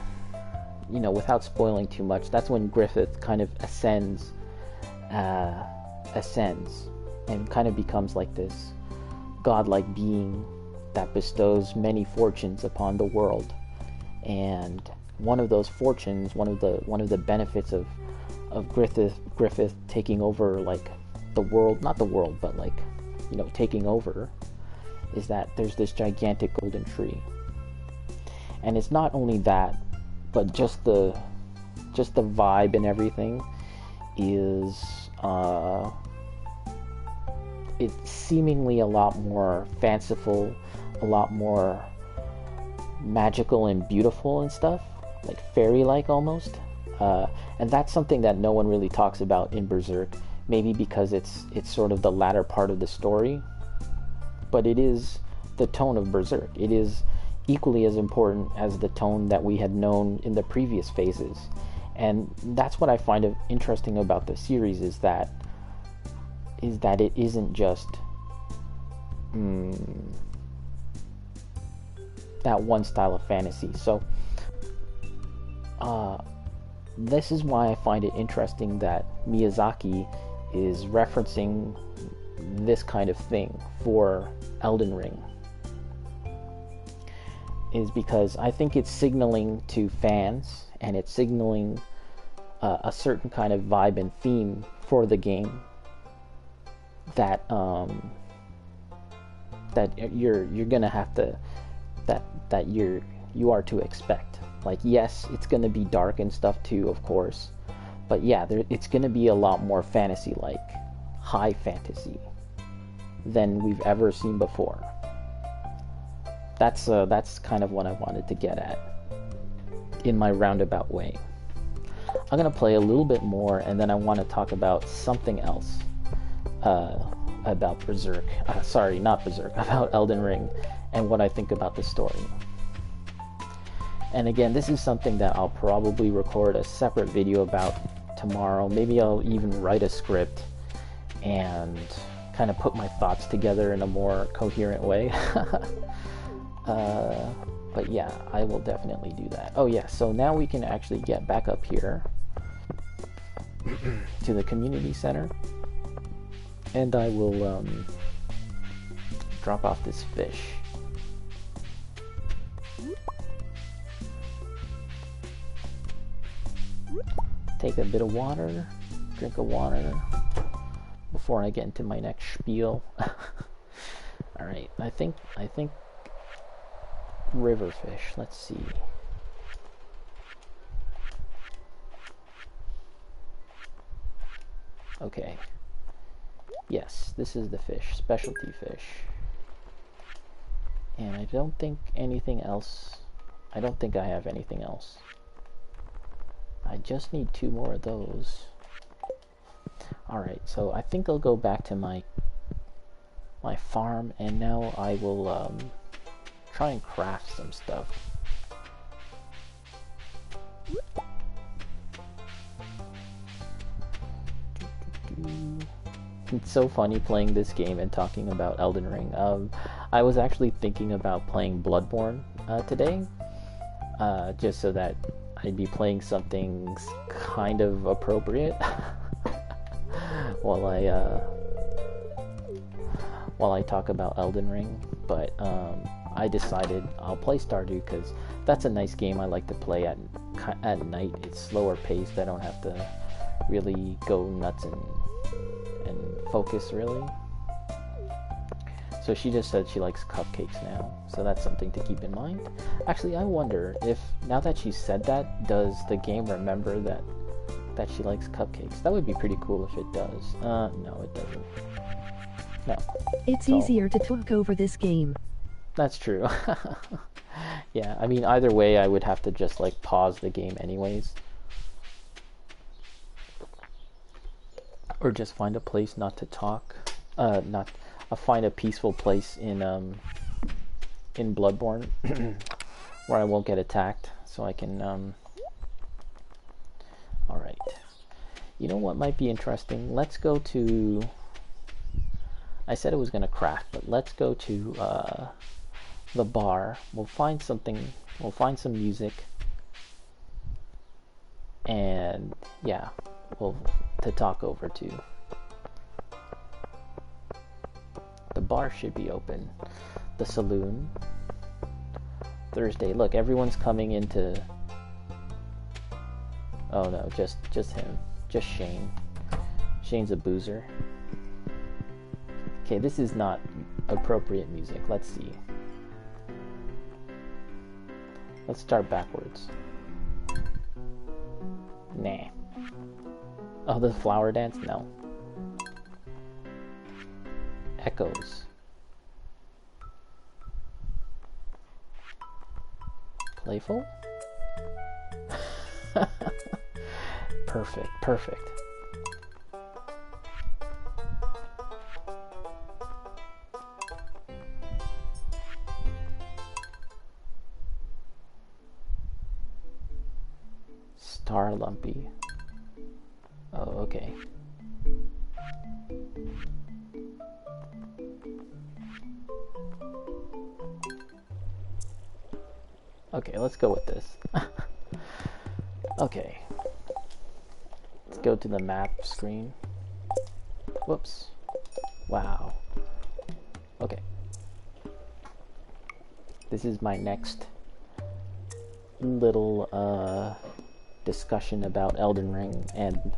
A: without spoiling too much, that's when Griffith kind of ascends and kind of becomes like this godlike being that bestows many fortunes upon the world. And one of those fortunes, one of the benefits of Griffith taking over like the world, not the world, but like, taking over, is that there's this gigantic golden tree. And it's not only that, but just the vibe and everything is it's seemingly a lot more fanciful, a lot more magical and beautiful and stuff, like fairy-like almost. And that's something that no one really talks about in Berserk, maybe because it's sort of the latter part of the story, but it is the tone of Berserk. It is equally as important as the tone that we had known in the previous phases. And that's what I find interesting about the series, is that it isn't just that one style of fantasy. So this is why I find it interesting that Miyazaki is referencing this kind of thing for Elden Ring, is because I think it's signaling to fans, and it's signaling a certain kind of vibe and theme for the game that that you're gonna have to that you are to expect. Like, yes, it's gonna be dark and stuff too, of course, but yeah, it's gonna be a lot more fantasy-like, high fantasy than we've ever seen before. That's kind of what I wanted to get at in my roundabout way. I'm gonna play a little bit more, and then I want to talk about something else about Berserk. Sorry, not Berserk. About Elden Ring and what I think about the story. And again, this is something that I'll probably record a separate video about tomorrow. Maybe I'll even write a script and kind of put my thoughts together in a more coherent way. But yeah, I will definitely do that. Oh yeah, so now we can actually get back up here to the community center, and I will drop off this fish. Take a bit of water, drink of water before I get into my next spiel. Alright, I think river fish, let's see. Okay. Yes, this is the fish, specialty fish. And I don't think anything else, I don't think I have anything else. I just need 2 more of those. Alright, so I think I'll go back to my farm, and now I will try and craft some stuff. It's so funny playing this game and talking about Elden Ring. I was actually thinking about playing Bloodborne today, just so that I'd be playing something kind of appropriate while while I talk about Elden Ring, but I decided I'll play Stardew because that's a nice game I like to play at night. It's slower paced. I don't have to really go nuts and focus really. So she just said she likes cupcakes now, so that's something to keep in mind. Actually, I wonder if, now that she said that, does the game remember that she likes cupcakes? That would be pretty cool if it does. No, it doesn't. No.
B: It's easier to talk over this game.
A: That's true. Yeah, I mean, either way, I would have to just, like, pause the game anyways. Or just find a place not to talk. Find a peaceful place in Bloodborne where I won't get attacked, so I can alright. You know what might be interesting? Let's go to, I said it was gonna craft, but let's go to the bar. We'll find something, we'll find some music, and yeah, to talk over to. The bar should be open. The saloon. Thursday. Look, everyone's coming into... Oh no, just him. Just Shane. Shane's a boozer. Okay, this is not appropriate music. Let's see. Let's start backwards. Nah. Oh, the flower dance? No. Echoes. Playful? Perfect, perfect. Star Lumpy. Oh, okay. Okay, let's go with this. Okay. Let's go to the map screen. Whoops. Wow. Okay. This is my next little discussion about Elden Ring and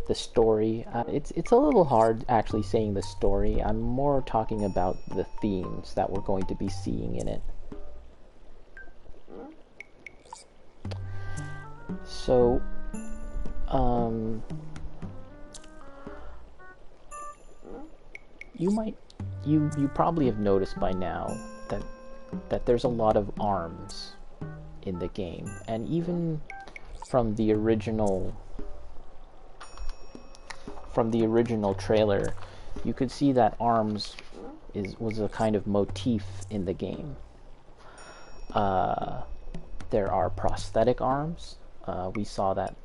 A: the story. It's a little hard actually saying the story. I'm more talking about the themes that we're going to be seeing in it. So, you probably have noticed by now that there's a lot of arms in the game, and even from the original trailer, you could see that arms was a kind of motif in the game. There are prosthetic arms. We saw that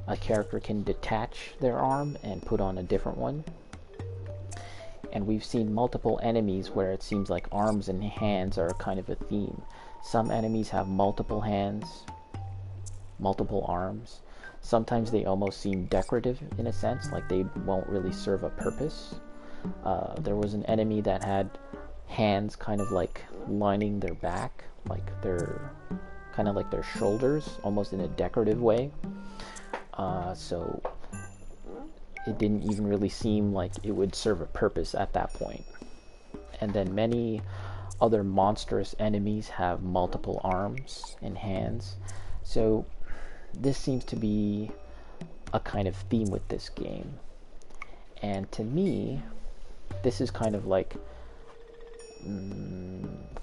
A: a character can detach their arm and put on a different one. And we've seen multiple enemies where it seems like arms and hands are kind of a theme. Some enemies have multiple hands, multiple arms. Sometimes they almost seem decorative in a sense, like they won't really serve a purpose. There was an enemy that had hands kind of like lining their back, like their shoulders, almost in a decorative way. So it didn't even really seem like it would serve a purpose at that point. And then many other monstrous enemies have multiple arms and hands. So this seems to be a kind of theme with this game. And to me, this is kind of like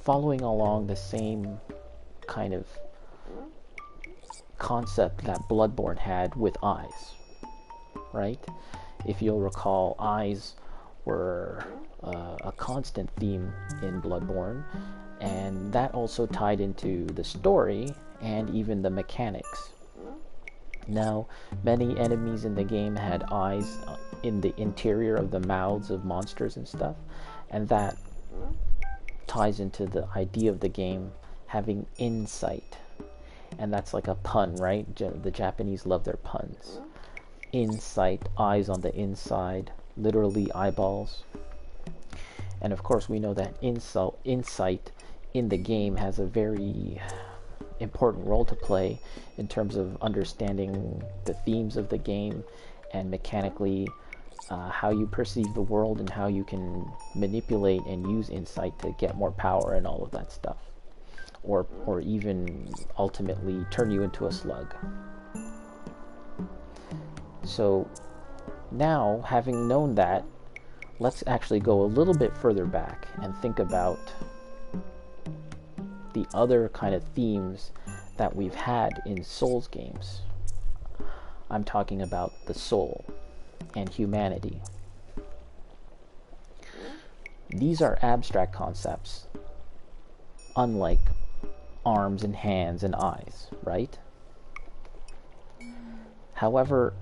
A: following along the same kind of concept that Bloodborne had with eyes, right? If you'll recall, eyes were a constant theme in Bloodborne, and that also tied into the story and even the mechanics. Now, many enemies in the game had eyes in the interior of the mouths of monsters and stuff, and that ties into the idea of the game having insight. And that's like a pun, right? The Japanese love their puns. Insight, eyes on the inside, literally eyeballs. And of course, we know that insight in the game has a very important role to play in terms of understanding the themes of the game and mechanically how you perceive the world and how you can manipulate and use insight to get more power and all of that stuff. Or even ultimately turn you into a slug. So now, having known that, let's actually go a little bit further back and think about the other kind of themes that we've had in Souls games. I'm talking about the soul and humanity. These are abstract concepts, unlike arms and hands and eyes, right? However,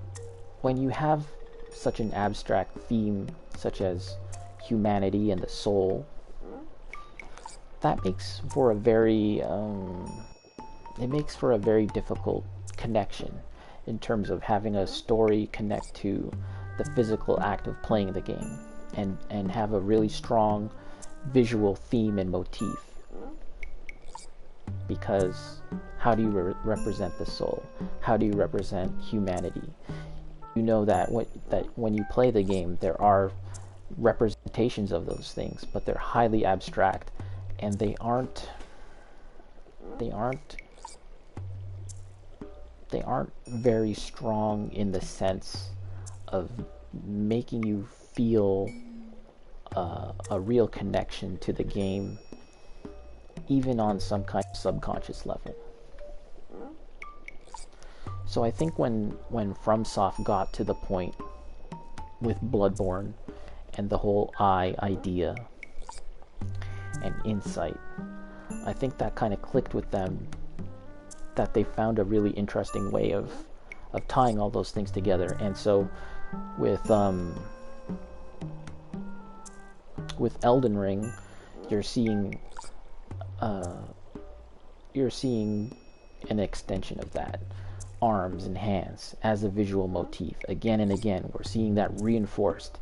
A: when you have such an abstract theme such as humanity and the soul, that makes for a very difficult connection in terms of having a story connect to the physical act of playing the game and have a really strong visual theme and motif. Because how do you represent the soul? How do you represent humanity? You know that when you play the game, there are representations of those things, but they're highly abstract, and they aren't very strong in the sense of making you feel a real connection to the game, even on some kind of subconscious level. So I think when FromSoft got to the point with Bloodborne and the whole eye idea and insight, I think that kind of clicked with them, that they found a really interesting way of tying all those things together. And so with Elden Ring, you're seeing an extension of that, arms and hands as a visual motif. Again and again, we're seeing that reinforced,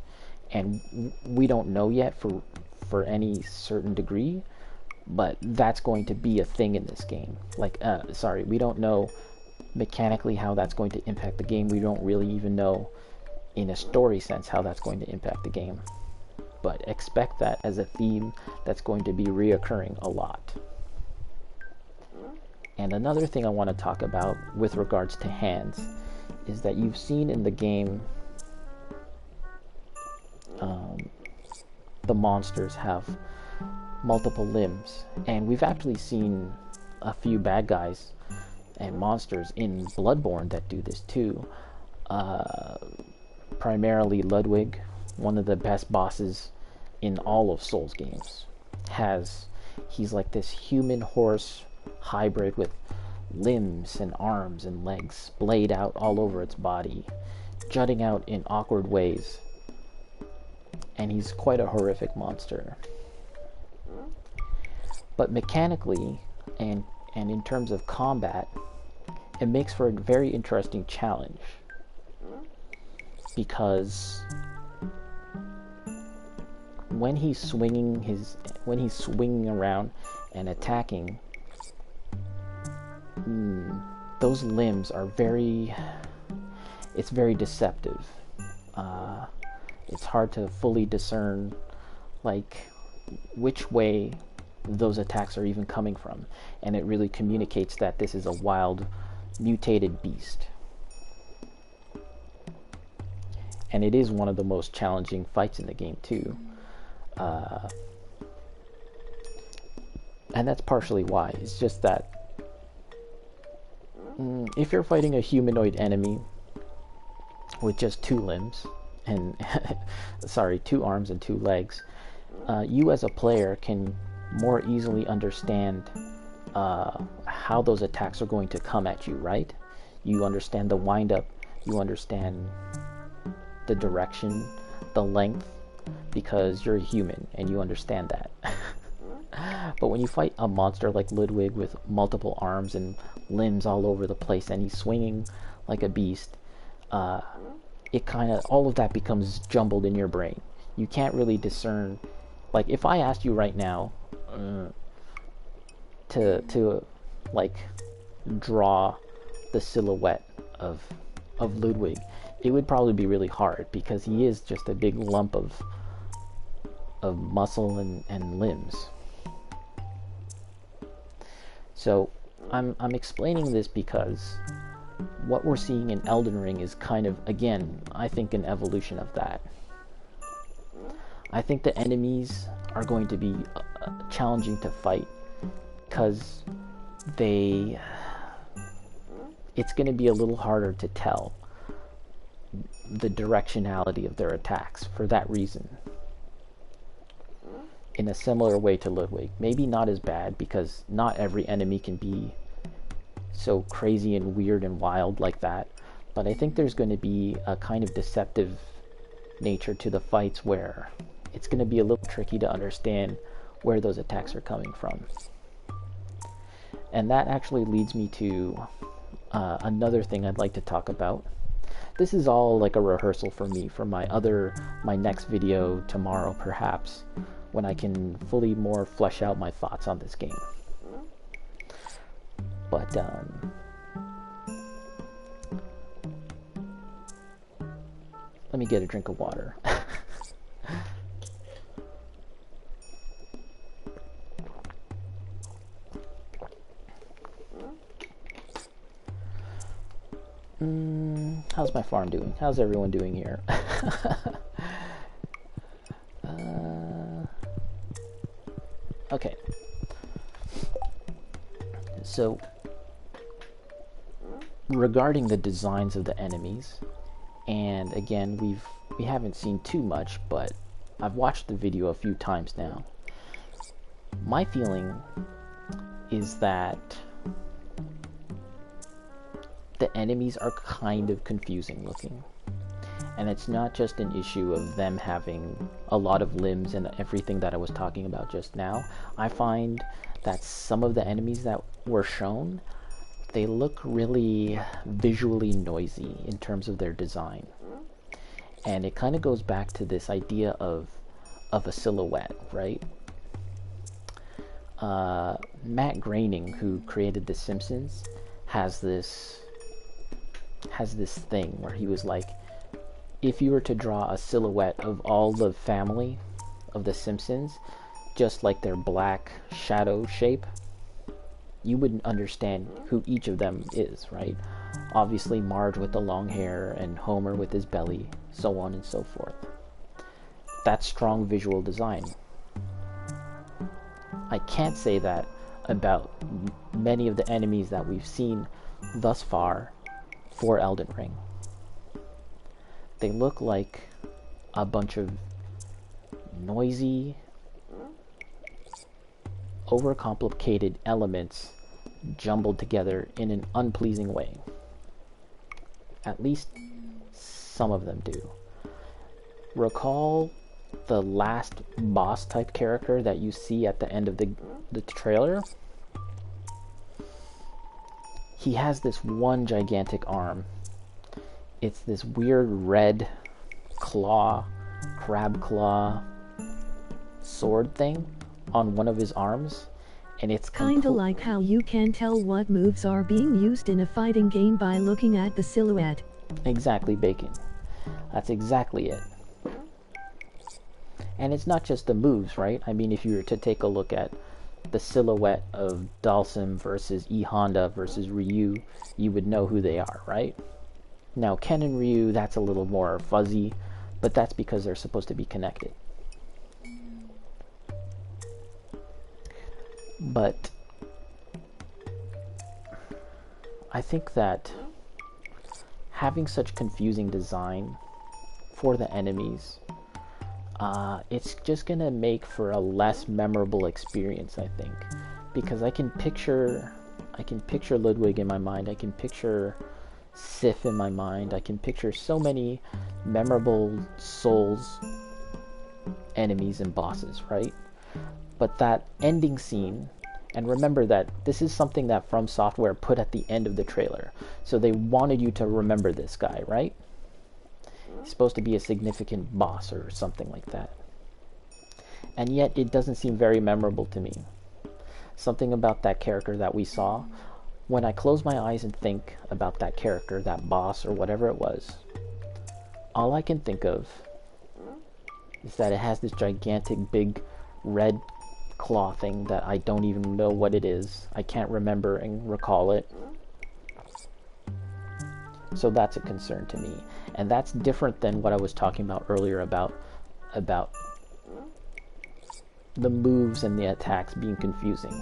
A: and we don't know yet for any certain degree, but that's going to be a thing in this game. We don't know mechanically how that's going to impact the game. We don't really even know in a story sense how that's going to impact the game, but expect that as a theme that's going to be reoccurring a lot. And another thing I want to talk about with regards to hands is that you've seen in the game the monsters have multiple limbs, and we've actually seen a few bad guys and monsters in Bloodborne that do this too. Primarily Ludwig, one of the best bosses in all of Souls games, he's like this human horse hybrid with limbs and arms and legs splayed out all over its body, jutting out in awkward ways, and he's quite a horrific monster. But mechanically and in terms of combat, it makes for a very interesting challenge, because when he's swinging around and attacking, those limbs are very deceptive. It's hard to fully discern which way those attacks are even coming from, and it really communicates that this is a wild, mutated beast. And it is one of the most challenging fights in the game too. And that's partially why. It's just that if you're fighting a humanoid enemy with just two limbs and two arms and two legs, you as a player can more easily understand how those attacks are going to come at you, right? You understand the wind-up, you understand the direction, the length, because you're a human and you understand that. But when you fight a monster like Ludwig with multiple arms and limbs all over the place, and he's swinging like a beast, all of that becomes jumbled in your brain. You can't really discern Like, if I asked you right now to like draw the silhouette of Ludwig, it would probably be really hard because he is just a big lump of muscle and limbs. So I'm explaining this because what we're seeing in Elden Ring is kind of, again, I think an evolution of that. I think the enemies are going to be challenging to fight because it's going to be a little harder to tell the directionality of their attacks for that reason. In a similar way to Ludwig. Maybe not as bad, because not every enemy can be so crazy and weird and wild like that. But I think there's going to be a kind of deceptive nature to the fights where it's going to be a little tricky to understand where those attacks are coming from. And that actually leads me to another thing I'd like to talk about. This is all like a rehearsal for me for my next video tomorrow, perhaps, when I can fully more flesh out my thoughts on this game. But let me get a drink of water. How's my farm doing? How's everyone doing here? Okay. So, regarding the designs of the enemies, and again, we haven't seen too much, but I've watched the video a few times now. My feeling is that the enemies are kind of confusing looking. And it's not just an issue of them having a lot of limbs and everything that I was talking about just now. I find that some of the enemies that were shown, they look really visually noisy in terms of their design. And it kind of goes back to this idea of a silhouette, right? Matt Groening, who created The Simpsons, has this thing where he was like, if you were to draw a silhouette of all the family of The Simpsons, just like their black shadow shape, you wouldn't understand who each of them is, right? Obviously Marge with the long hair and Homer with his belly, so on and so forth. That's strong visual design. I can't say that about many of the enemies that we've seen thus far for Elden Ring. They look like a bunch of noisy, overcomplicated elements jumbled together in an unpleasing way. At least some of them do. Recall the last boss type character that you see at the end of the trailer? He has this one gigantic arm. It's this weird red crab claw sword thing on one of his arms, and it's
B: kinda like how you can tell what moves are being used in a fighting game by looking at the silhouette.
A: Exactly, Bacon. That's exactly it. And it's not just the moves, right? I mean, if you were to take a look at the silhouette of Dalsim versus E Honda versus Ryu, you would know who they are, right? Now, Ken and Ryu, that's a little more fuzzy, but that's because they're supposed to be connected. But I think that having such confusing design for the enemies, it's just gonna make for a less memorable experience, I think, because I can picture Ludwig in my mind. I can picture Sif in my mind. I can picture so many memorable Souls enemies and bosses, right? But that ending scene, and remember that this is something that From Software put at the end of the trailer, so they wanted you to remember this guy, right? He's supposed to be a significant boss or something like that. and yet it doesn't seem very memorable to me. Something about that character that we saw, when I close my eyes and think about that character, that boss, or whatever it was, all I can think of is that it has this gigantic big red claw thing that I don't even know what it is. I can't remember and recall it. So that's a concern to me. And that's different than what I was talking about earlier about the moves and the attacks being confusing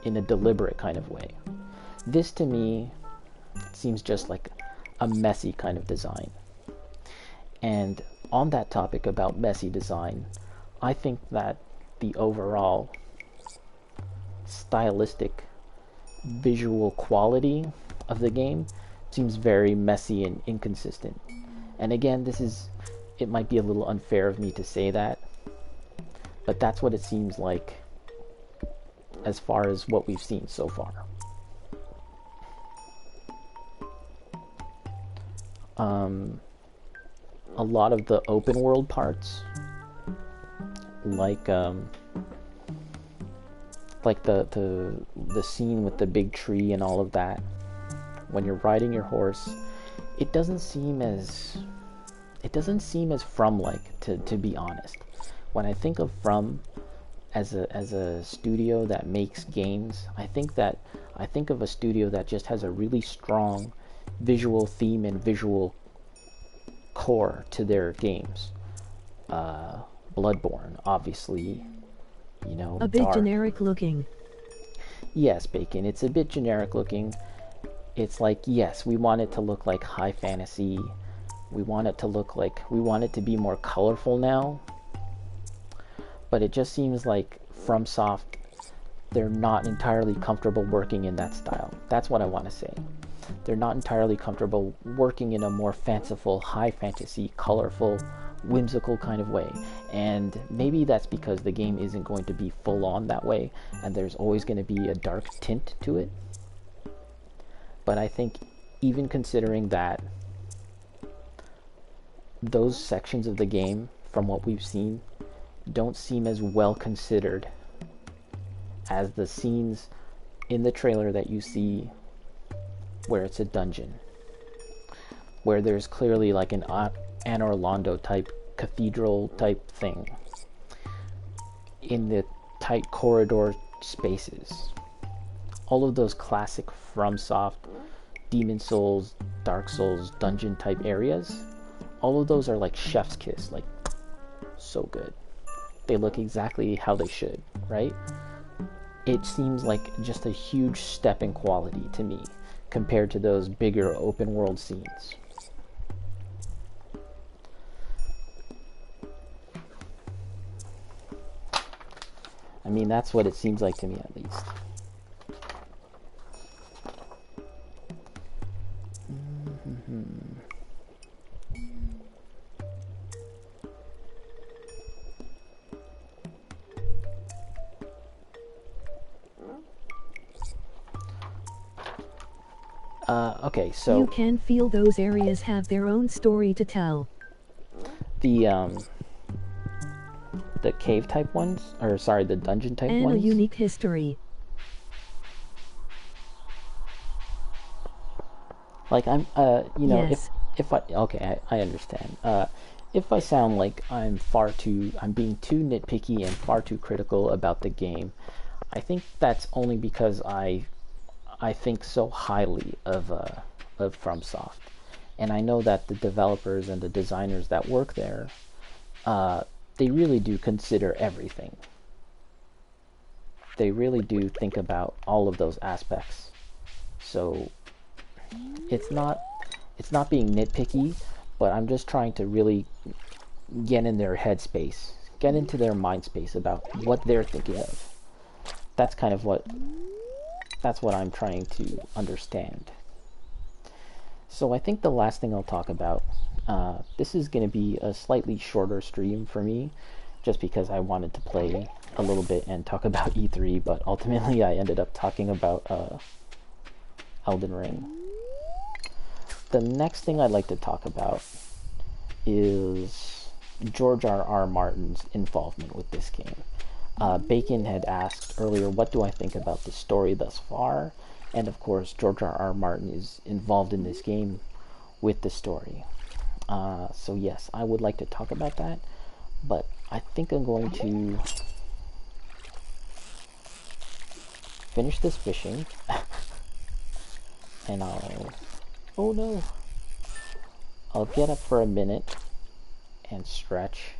A: in a deliberate kind of way. This to me seems just like a messy kind of design. And on that topic about messy design, I think that the overall stylistic visual quality of the game seems very messy and inconsistent. And again, it might be a little unfair of me to say that, but that's what it seems like as far as what we've seen so far. A lot of the open world parts, like the scene with the big tree and all of that, when you're riding your horse, it doesn't seem as From-like, to be honest. When I think of From as a studio that makes games, I think of a studio that just has a really strong visual theme and visual core to their games. Bloodborne, obviously,
B: a bit
A: dark.
B: generic looking.
A: Yes, Bacon, it's a bit generic looking. It's like, yes, we want it to look like high fantasy. We want it to be more colorful now. But it just seems like FromSoft, they're not entirely comfortable working in that style. That's what I want to say. They're not entirely comfortable working in a more fanciful, high fantasy, colorful, whimsical kind of way. And maybe that's because the game isn't going to be full on that way, and there's always going to be a dark tint to it. But I think even considering that, those sections of the game, from what we've seen, don't seem as well considered as the scenes in the trailer that you see where it's a dungeon, where there's clearly like an Anne Orlando type cathedral type thing in the tight corridor spaces. All of those classic FromSoft, Demon Souls, Dark Souls, dungeon type areas, all of those are like chef's kiss, like so good. They look exactly how they should, right? It seems like just a huge step in quality to me compared to those bigger open world scenes. I mean, that's what it seems like to me, at least. Okay, so
B: you can feel those areas have their own story to tell.
A: The cave type ones, or sorry, the dungeon type
B: and
A: ones.
B: And a unique history.
A: Like
B: yes.
A: if I I understand. If I sound like I'm being too nitpicky and far too critical about the game, I think that's only because I think so highly of FromSoft, and I know that the developers and the designers that work there, they really do consider everything. They really do think about all of those aspects. So it's not being nitpicky, but I'm just trying to really get in their headspace, get into their mind space about what they're thinking of. That's what I'm trying to understand. So I think the last thing I'll talk about, this is going to be a slightly shorter stream for me, just because I wanted to play a little bit and talk about E3, but ultimately I ended up talking about Elden Ring. The next thing I'd like to talk about is George R. Martin's involvement with this game. Bacon had asked earlier, what do I think about the story thus far? And of course, George R. Martin is involved in this game with the story. So yes, I would like to talk about that, but I think I'm going to finish this fishing, and oh no, I'll get up for a minute and stretch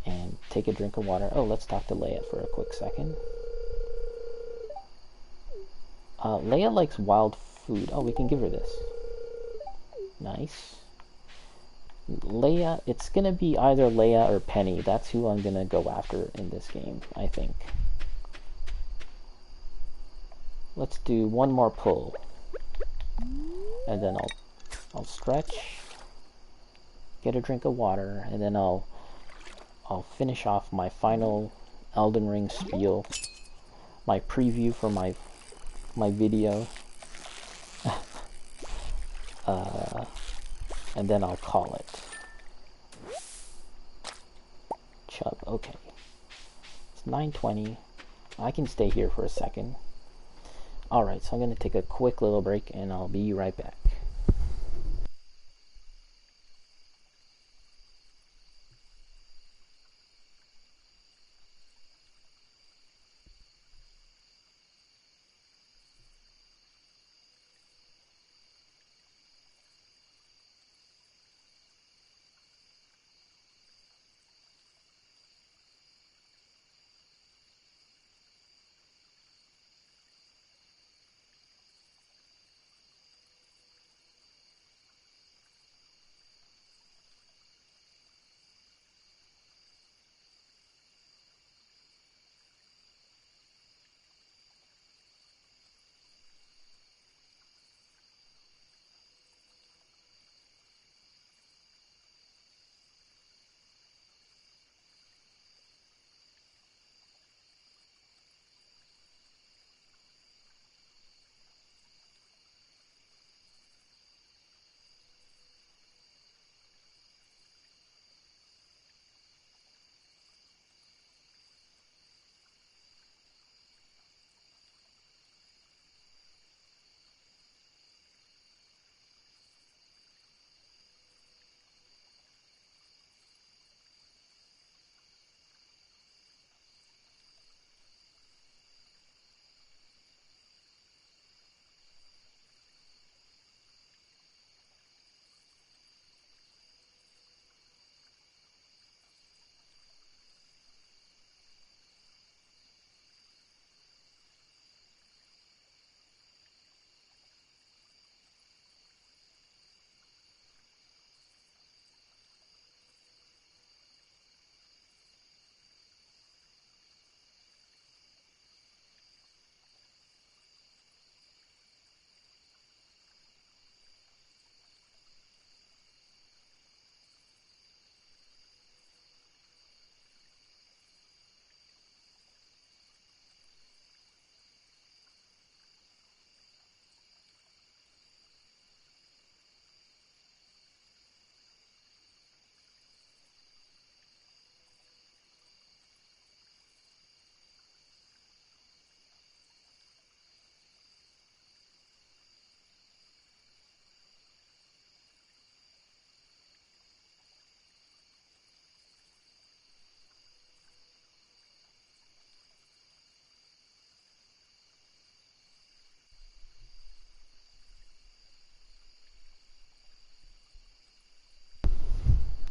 A: and take a drink of water. Oh, let's talk to Leia for a quick second. Leia likes wild food. Oh, we can give her this. Nice. Leia, it's gonna be either Leia or Penny. That's who I'm gonna go after in this game, I think. Let's do one more pull, and then I'll stretch, get a drink of water, and then I'll finish off my final Elden Ring spiel, my preview for my video, and then I'll call it. Chub, okay. It's 9:20. I can stay here for a second. Alright, so I'm going to take a quick little break, and I'll be right back.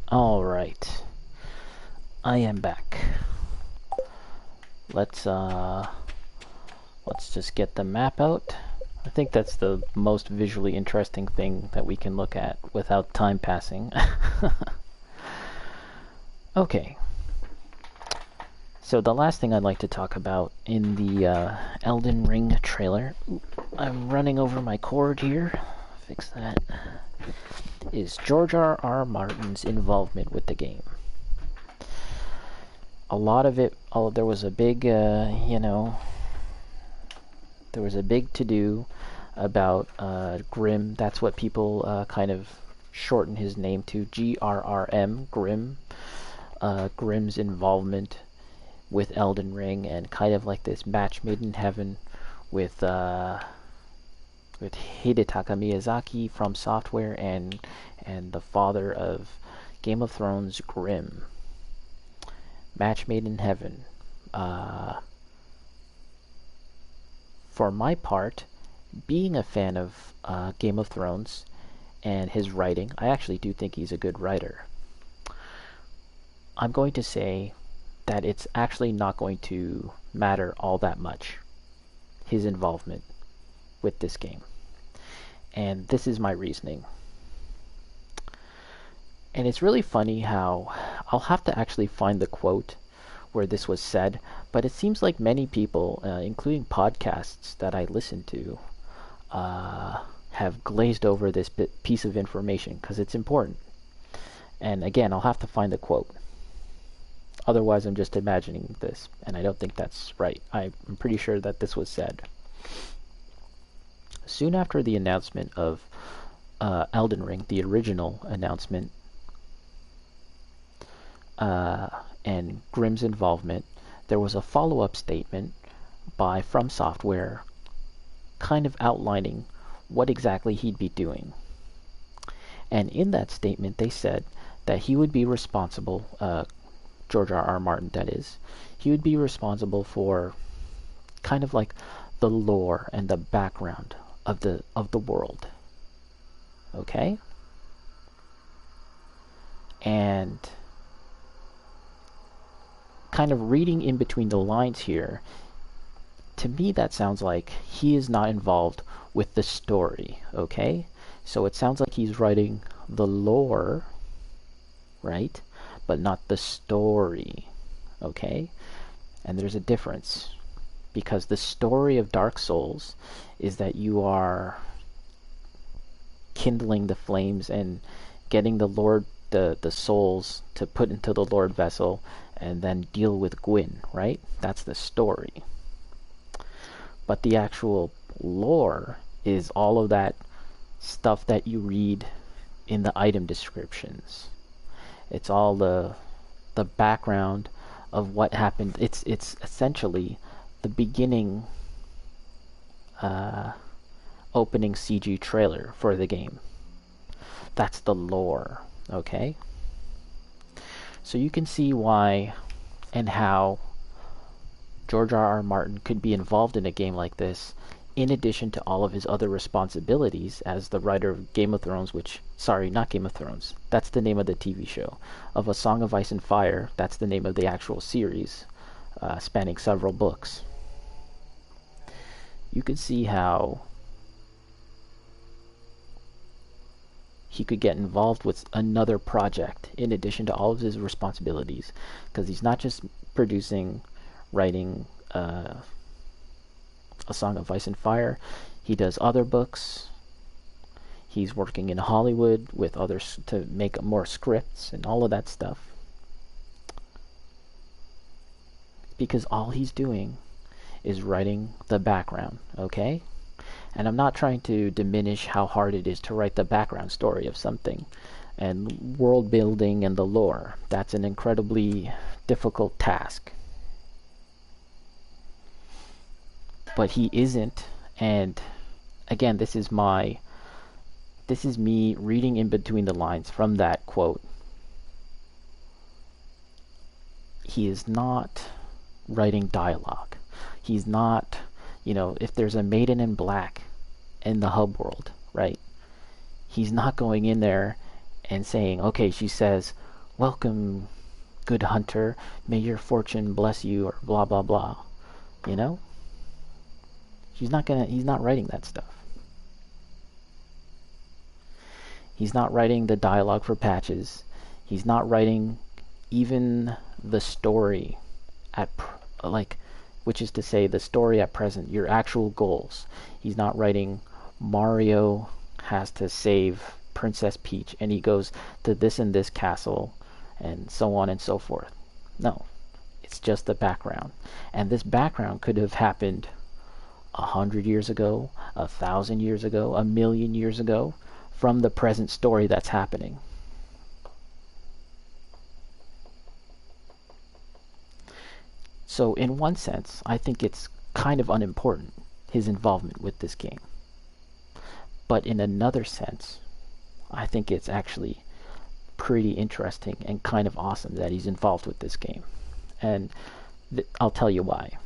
A: Alright. I am back. Let's just get the map out. I think that's the most visually interesting thing that we can look at without time passing. Okay. So the last thing I'd like to talk about in the Elden Ring trailer, I'm running over my cord here, fix that, is George R. Martin's involvement with the game. A lot of it, there was a big, there was a big to-do about Grimm. That's what people kind of shorten his name to, GRRM, Grimm. Grimm's involvement with Elden Ring and kind of like this match made in heaven with Hidetaka Miyazaki from Software and the father of Game of Thrones, Grimm. Match made in heaven. For my part, being a fan of Game of Thrones and his writing, I actually do think he's a good writer. I'm going to say that it's actually not going to matter all that much, his involvement with this game. And this is my reasoning. And it's really funny how I'll have to actually find the quote where this was said, but it seems like many people, including podcasts that I listen to, have glazed over this piece of information because it's important. And again, I'll have to find the quote. Otherwise, I'm just imagining this, and I don't think that's right. I'm pretty sure that this was said. Soon after the announcement of Elden Ring, the original announcement, and Grimm's involvement, there was a follow-up statement by From Software kind of outlining what exactly he'd be doing. And in that statement, they said that he would be responsible, George R.R. Martin, that is, he would be responsible for kind of like the lore and the background of the world. Okay? And kind of reading in between the lines here, to me that sounds like he is not involved with the story, okay? So it sounds like he's writing the lore, right? But not the story, okay? And there's a difference, because the story of Dark Souls is that you are kindling the flames and getting the souls to put into the Lord vessel and then deal with Gwyn, right? That's the story. But the actual lore is all of that stuff that you read in the item descriptions. It's all the background of what happened. It's essentially the beginning opening CG trailer for the game. That's the lore, okay? So you can see why and how George R.R. Martin could be involved in a game like this, in addition to all of his other responsibilities as the writer of Game of Thrones, not Game of Thrones, that's the name of the TV show. Of A Song of Ice and Fire, that's the name of the actual series, spanning several books. You could see how he could get involved with another project in addition to all of his responsibilities, because he's not just writing A Song of Ice and Fire. He does other books. He's working in Hollywood with others to make more scripts and all of that stuff, because all he's doing is writing the background, okay? And I'm not trying to diminish how hard it is to write the background story of something, and world building and the lore. That's an incredibly difficult task. But he isn't, and again, this is me reading in between the lines from that quote. He is not writing dialogue. He's not, if there's a maiden in black in the hub world, right? He's not going in there and saying, okay, she says, welcome, good hunter, may your fortune bless you, or blah, blah, blah. He's not writing that stuff. He's not writing the dialogue for patches. He's not writing even the story which is to say the story at present, your actual goals. He's not writing Mario has to save Princess Peach and he goes to this and this castle and so on and so forth. No, it's just the background. And this background could have happened 100 years ago, 1,000 years ago, 1,000,000 years ago, from the present story that's happening. So in one sense, I think it's kind of unimportant, his involvement with this game. But in another sense, I think it's actually pretty interesting and kind of awesome that he's involved with this game. And I'll tell you why.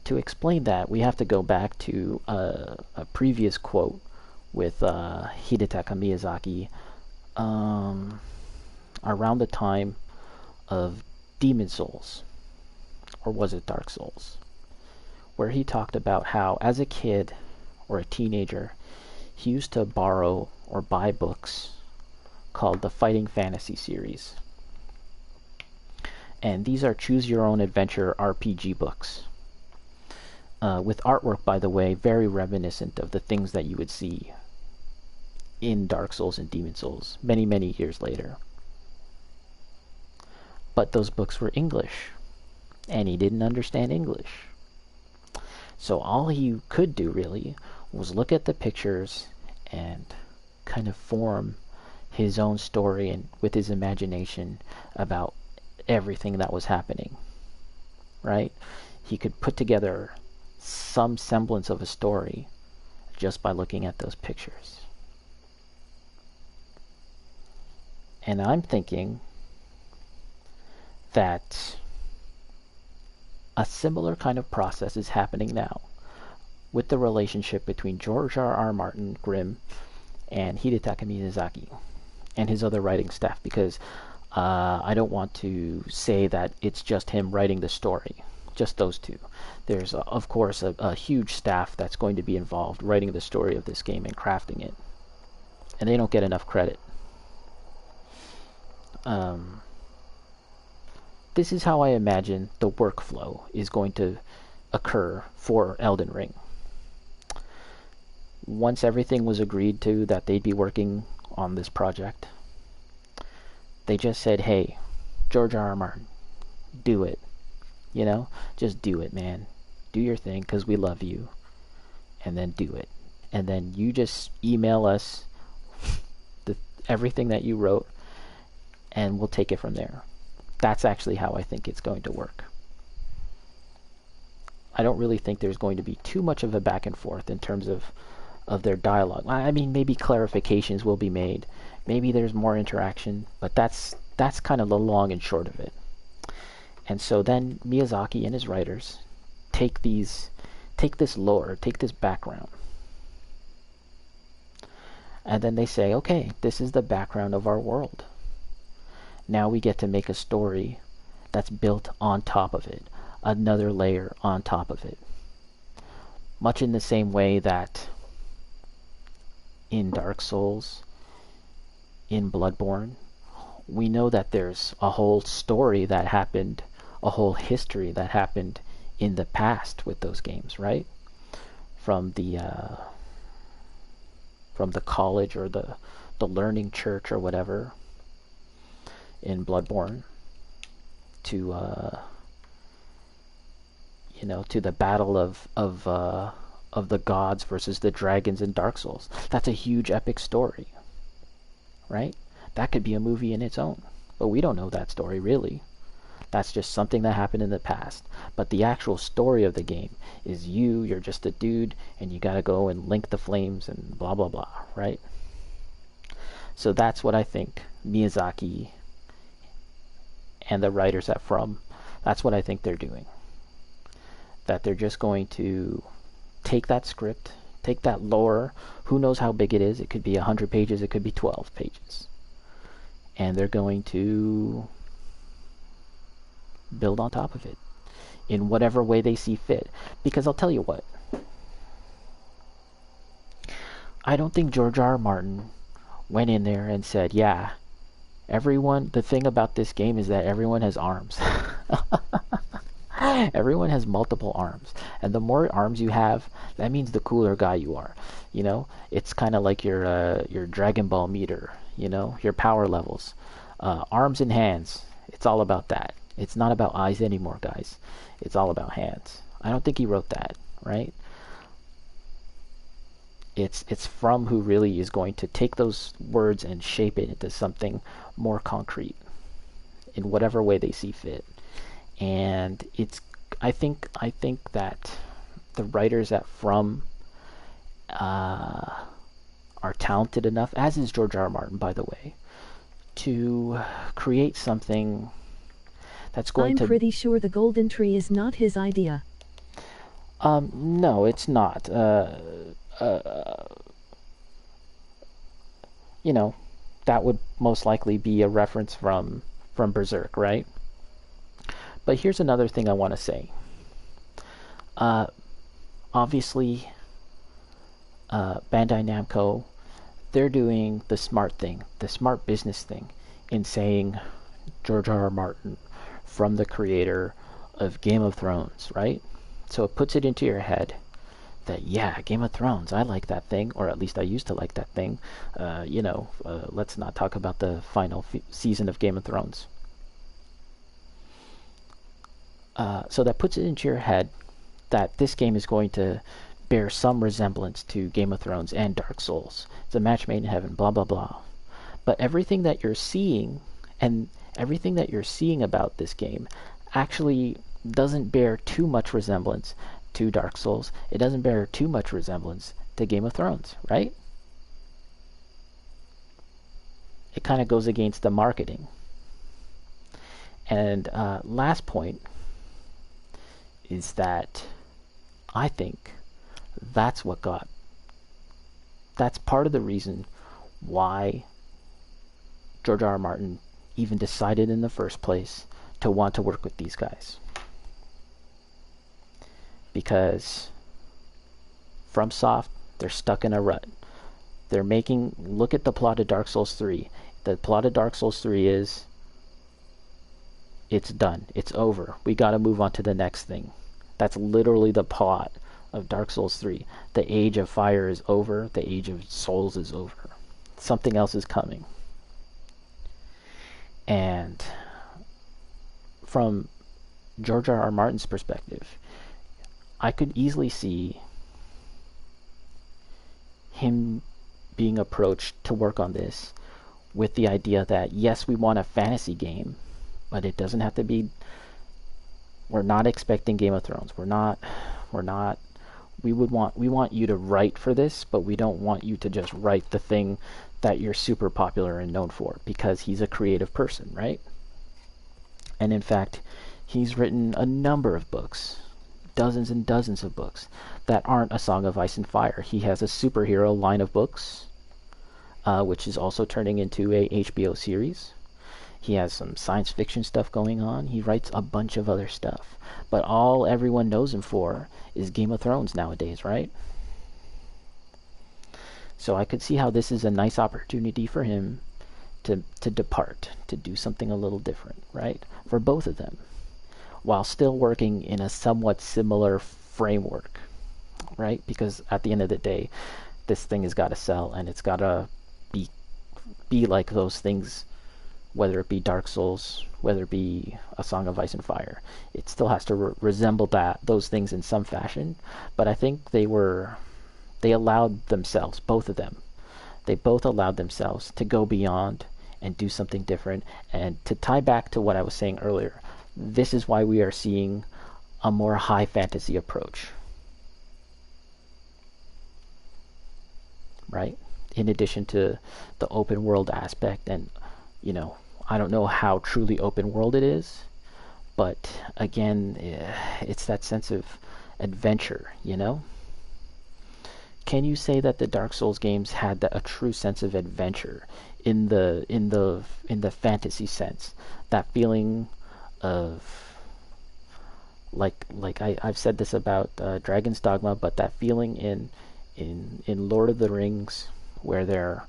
A: To explain that, we have to go back to a previous quote with Hidetaka Miyazaki around the time of Demon Souls, or was it Dark Souls, where he talked about how as a kid or a teenager, he used to borrow or buy books called the Fighting Fantasy series. And these are choose your own adventure RPG books. With artwork, by the way, very reminiscent of the things that you would see in Dark Souls and Demon Souls many, many years later. But those books were English, and he didn't understand English. So all he could do, really, was look at the pictures and kind of form his own story and with his imagination about everything that was happening, right? He could put together some semblance of a story just by looking at those pictures. And I'm thinking that a similar kind of process is happening now with the relationship between George R.R. Martin, Grimm, and Hidetaka Miyazaki and his other writing staff, because I don't want to say that it's just him writing the story, just those two. There's, of course, a huge staff that's going to be involved writing the story of this game and crafting it. And they don't get enough credit. This is how I imagine the workflow is going to occur for Elden Ring. Once everything was agreed to that they'd be working on this project, they just said, hey, George R.R. Martin, do it. You know, just do it, man. Do your thing, because we love you. And then do it. And then you just email us everything that you wrote, and we'll take it from there. That's actually how I think it's going to work. I don't really think there's going to be too much of a back and forth in terms of their dialogue. I mean, maybe clarifications will be made. Maybe there's more interaction, but that's kind of the long and short of it. And so then Miyazaki and his writers take this lore, take this background, and then they say, okay, this is the background of our world. Now we get to make a story that's built on top of it, another layer on top of it. Much in the same way that in Dark Souls, in Bloodborne, we know that there's a whole story that happened, a whole history that happened in the past with those games, right? From the college or the learning church or whatever in Bloodborne to to the battle of the gods versus the dragons in Dark Souls. That's a huge epic story, right? That could be a movie in its own, but we don't know that story really. That's just something that happened in the past. But the actual story of the game is you're just a dude, and you gotta go and link the flames and blah blah blah, right? So that's what I think Miyazaki and the writers at From, that's what I think they're doing. That they're just going to take that script, take that lore, who knows how big it is, it could be 100 pages, it could be 12 pages. And they're going to build on top of it in whatever way they see fit. Because I'll tell you what, I don't think George R.R. Martin went in there and said, yeah, the thing about this game is that everyone has arms. Everyone has multiple arms, and the more arms you have, that means the cooler guy you are. You know, it's kind of like your Dragon Ball meter. You know, your power levels, arms and hands. It's all about that. It's not about eyes anymore, guys. It's all about hands. I don't think he wrote that, right? It's From who really is going to take those words and shape it into something more concrete. in whatever way they see fit. And I think that the writers at From are talented enough, as is George R. R. Martin, by the way, to create something that's going
B: I'm
A: to...
B: pretty sure the golden tree is not his idea.
A: No, it's not. You know, that would most likely be a reference from Berserk, right? But here's another thing I want to say. Obviously, Bandai Namco, they're doing the smart thing, the smart business thing, in saying George R. R. Martin, from the creator of Game of Thrones, right? So it puts it into your head that, yeah, Game of Thrones, I like that thing, or at least I used to like that thing. Let's not talk about the final season of Game of Thrones. So that puts it into your head that this game is going to bear some resemblance to Game of Thrones and Dark Souls. It's a match made in heaven, blah, blah, blah. But everything that you're seeing, and everything that you're seeing about this game, actually doesn't bear too much resemblance to Dark Souls. It doesn't bear too much resemblance to Game of Thrones, right? It kind of goes against the marketing. And last point is that I think that's part of the reason why George R. R. Martin even decided in the first place to want to work with these guys. Because FromSoft, they're stuck in a rut. Look at the plot of Dark Souls 3. The plot of Dark Souls 3 is, it's done. It's over. We gotta move on to the next thing. That's literally the plot of Dark Souls 3. The Age of Fire is over. The Age of Souls is over. Something else is coming. And from George R. R. Martin's perspective, I could easily see him being approached to work on this with the idea that, yes, we want a fantasy game, but it doesn't have to be... We're not expecting Game of Thrones. We want you to write for this, but we don't want you to just write the thing that you're super popular and known for, because he's a creative person, right? And in fact, he's written a number of books, dozens and dozens of books, that aren't A Song of Ice and Fire. He has a superhero line of books, which is also turning into a HBO series. He has some science fiction stuff going on. He writes a bunch of other stuff. But all everyone knows him for is Game of Thrones nowadays, right? So I could see how this is a nice opportunity for him to depart, to do something a little different, right? For both of them, while still working in a somewhat similar framework, right? Because at the end of the day, this thing has got to sell, and it's got to be like those things, whether it be Dark Souls, whether it be A Song of Ice and Fire. It still has to resemble those things in some fashion. But I think they allowed themselves, both of them, they both allowed themselves to go beyond and do something different. And to tie back to what I was saying earlier, this is why we are seeing a more high fantasy approach, right? In addition to the open world aspect. And, I don't know how truly open world it is, but again, it's that sense of adventure, Can you say that the Dark Souls games had a true sense of adventure in the fantasy sense? That feeling of, I've said this about Dragon's Dogma, but that feeling in Lord of the Rings, where they're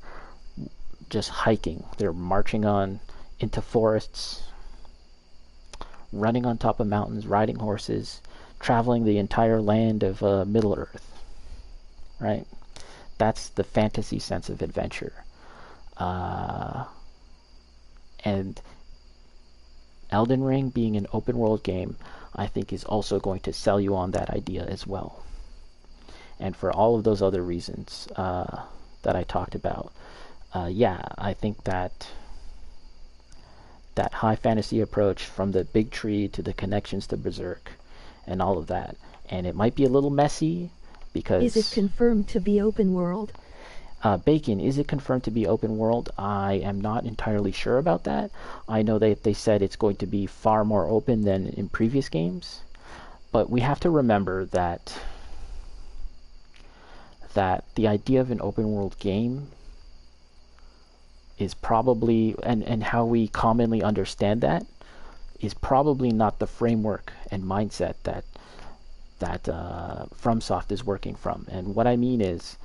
A: just hiking, they're marching on into forests, running on top of mountains, riding horses, traveling the entire land of Middle Earth, right? That's the fantasy sense of adventure. And Elden Ring, being an open world game, I think is also going to sell you on that idea as well. And for all of those other reasons that I talked about, I think that that high fantasy approach from the big tree to the connections to Berserk and all of that. And it might be a little messy because...
B: Is it confirmed to be open world?
A: Bacon, is it confirmed to be open world? I am not entirely sure about that. I know they said it's going to be far more open than in previous games. But we have to remember that the idea of an open world game is probably, and how we commonly understand that, is probably not the framework and mindset that FromSoft is working from. And what I mean is,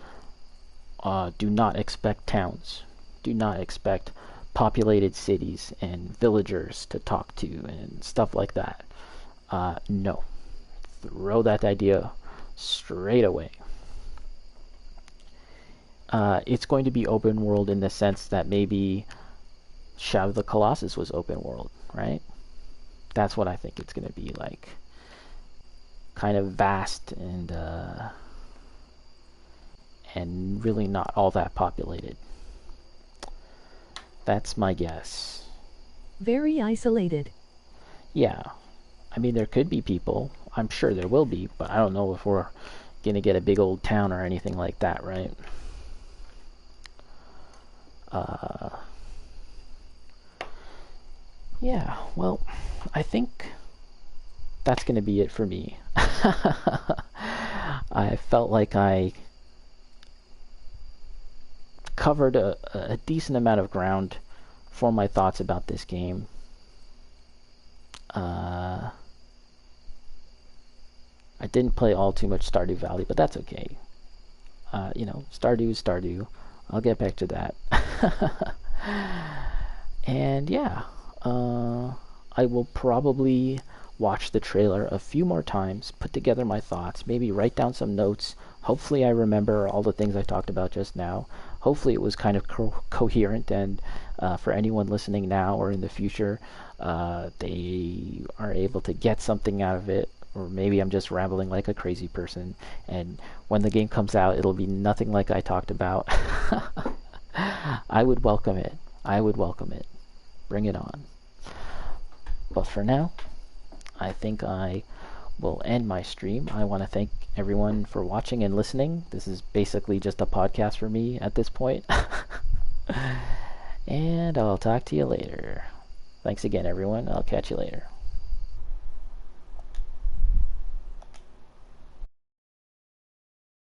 A: do not expect towns. Do not expect populated cities and villagers to talk to and stuff like that. No. Throw that idea straight away. It's going to be open world in the sense that maybe Shadow of the Colossus was open world, right? That's what I think it's going to be like. Kind of vast and really not all that populated. That's my guess.
B: Very isolated.
A: Yeah. I mean, there could be people. I'm sure there will be, but I don't know if we're going to get a big old town or anything like that, right? Yeah, well, I think that's going to be it for me. I felt like I covered a decent amount of ground for my thoughts about this game. I didn't play all too much Stardew Valley, but that's okay. Stardew is Stardew. I'll get back to that. And yeah, I will probably watch the trailer a few more times, put together my thoughts, maybe write down some notes. Hopefully I remember all the things I talked about just now. Hopefully it was kind of coherent, and for anyone listening now or in the future, they are able to get something out of it. Or maybe I'm just rambling like a crazy person, and when the game comes out, it'll be nothing like I talked about. I would welcome it. I would welcome it. Bring it on. But for now, I think I will end my stream. I want to thank everyone for watching and listening. This is basically just a podcast for me at this point. And I'll talk to you later. Thanks again, everyone. I'll catch you later.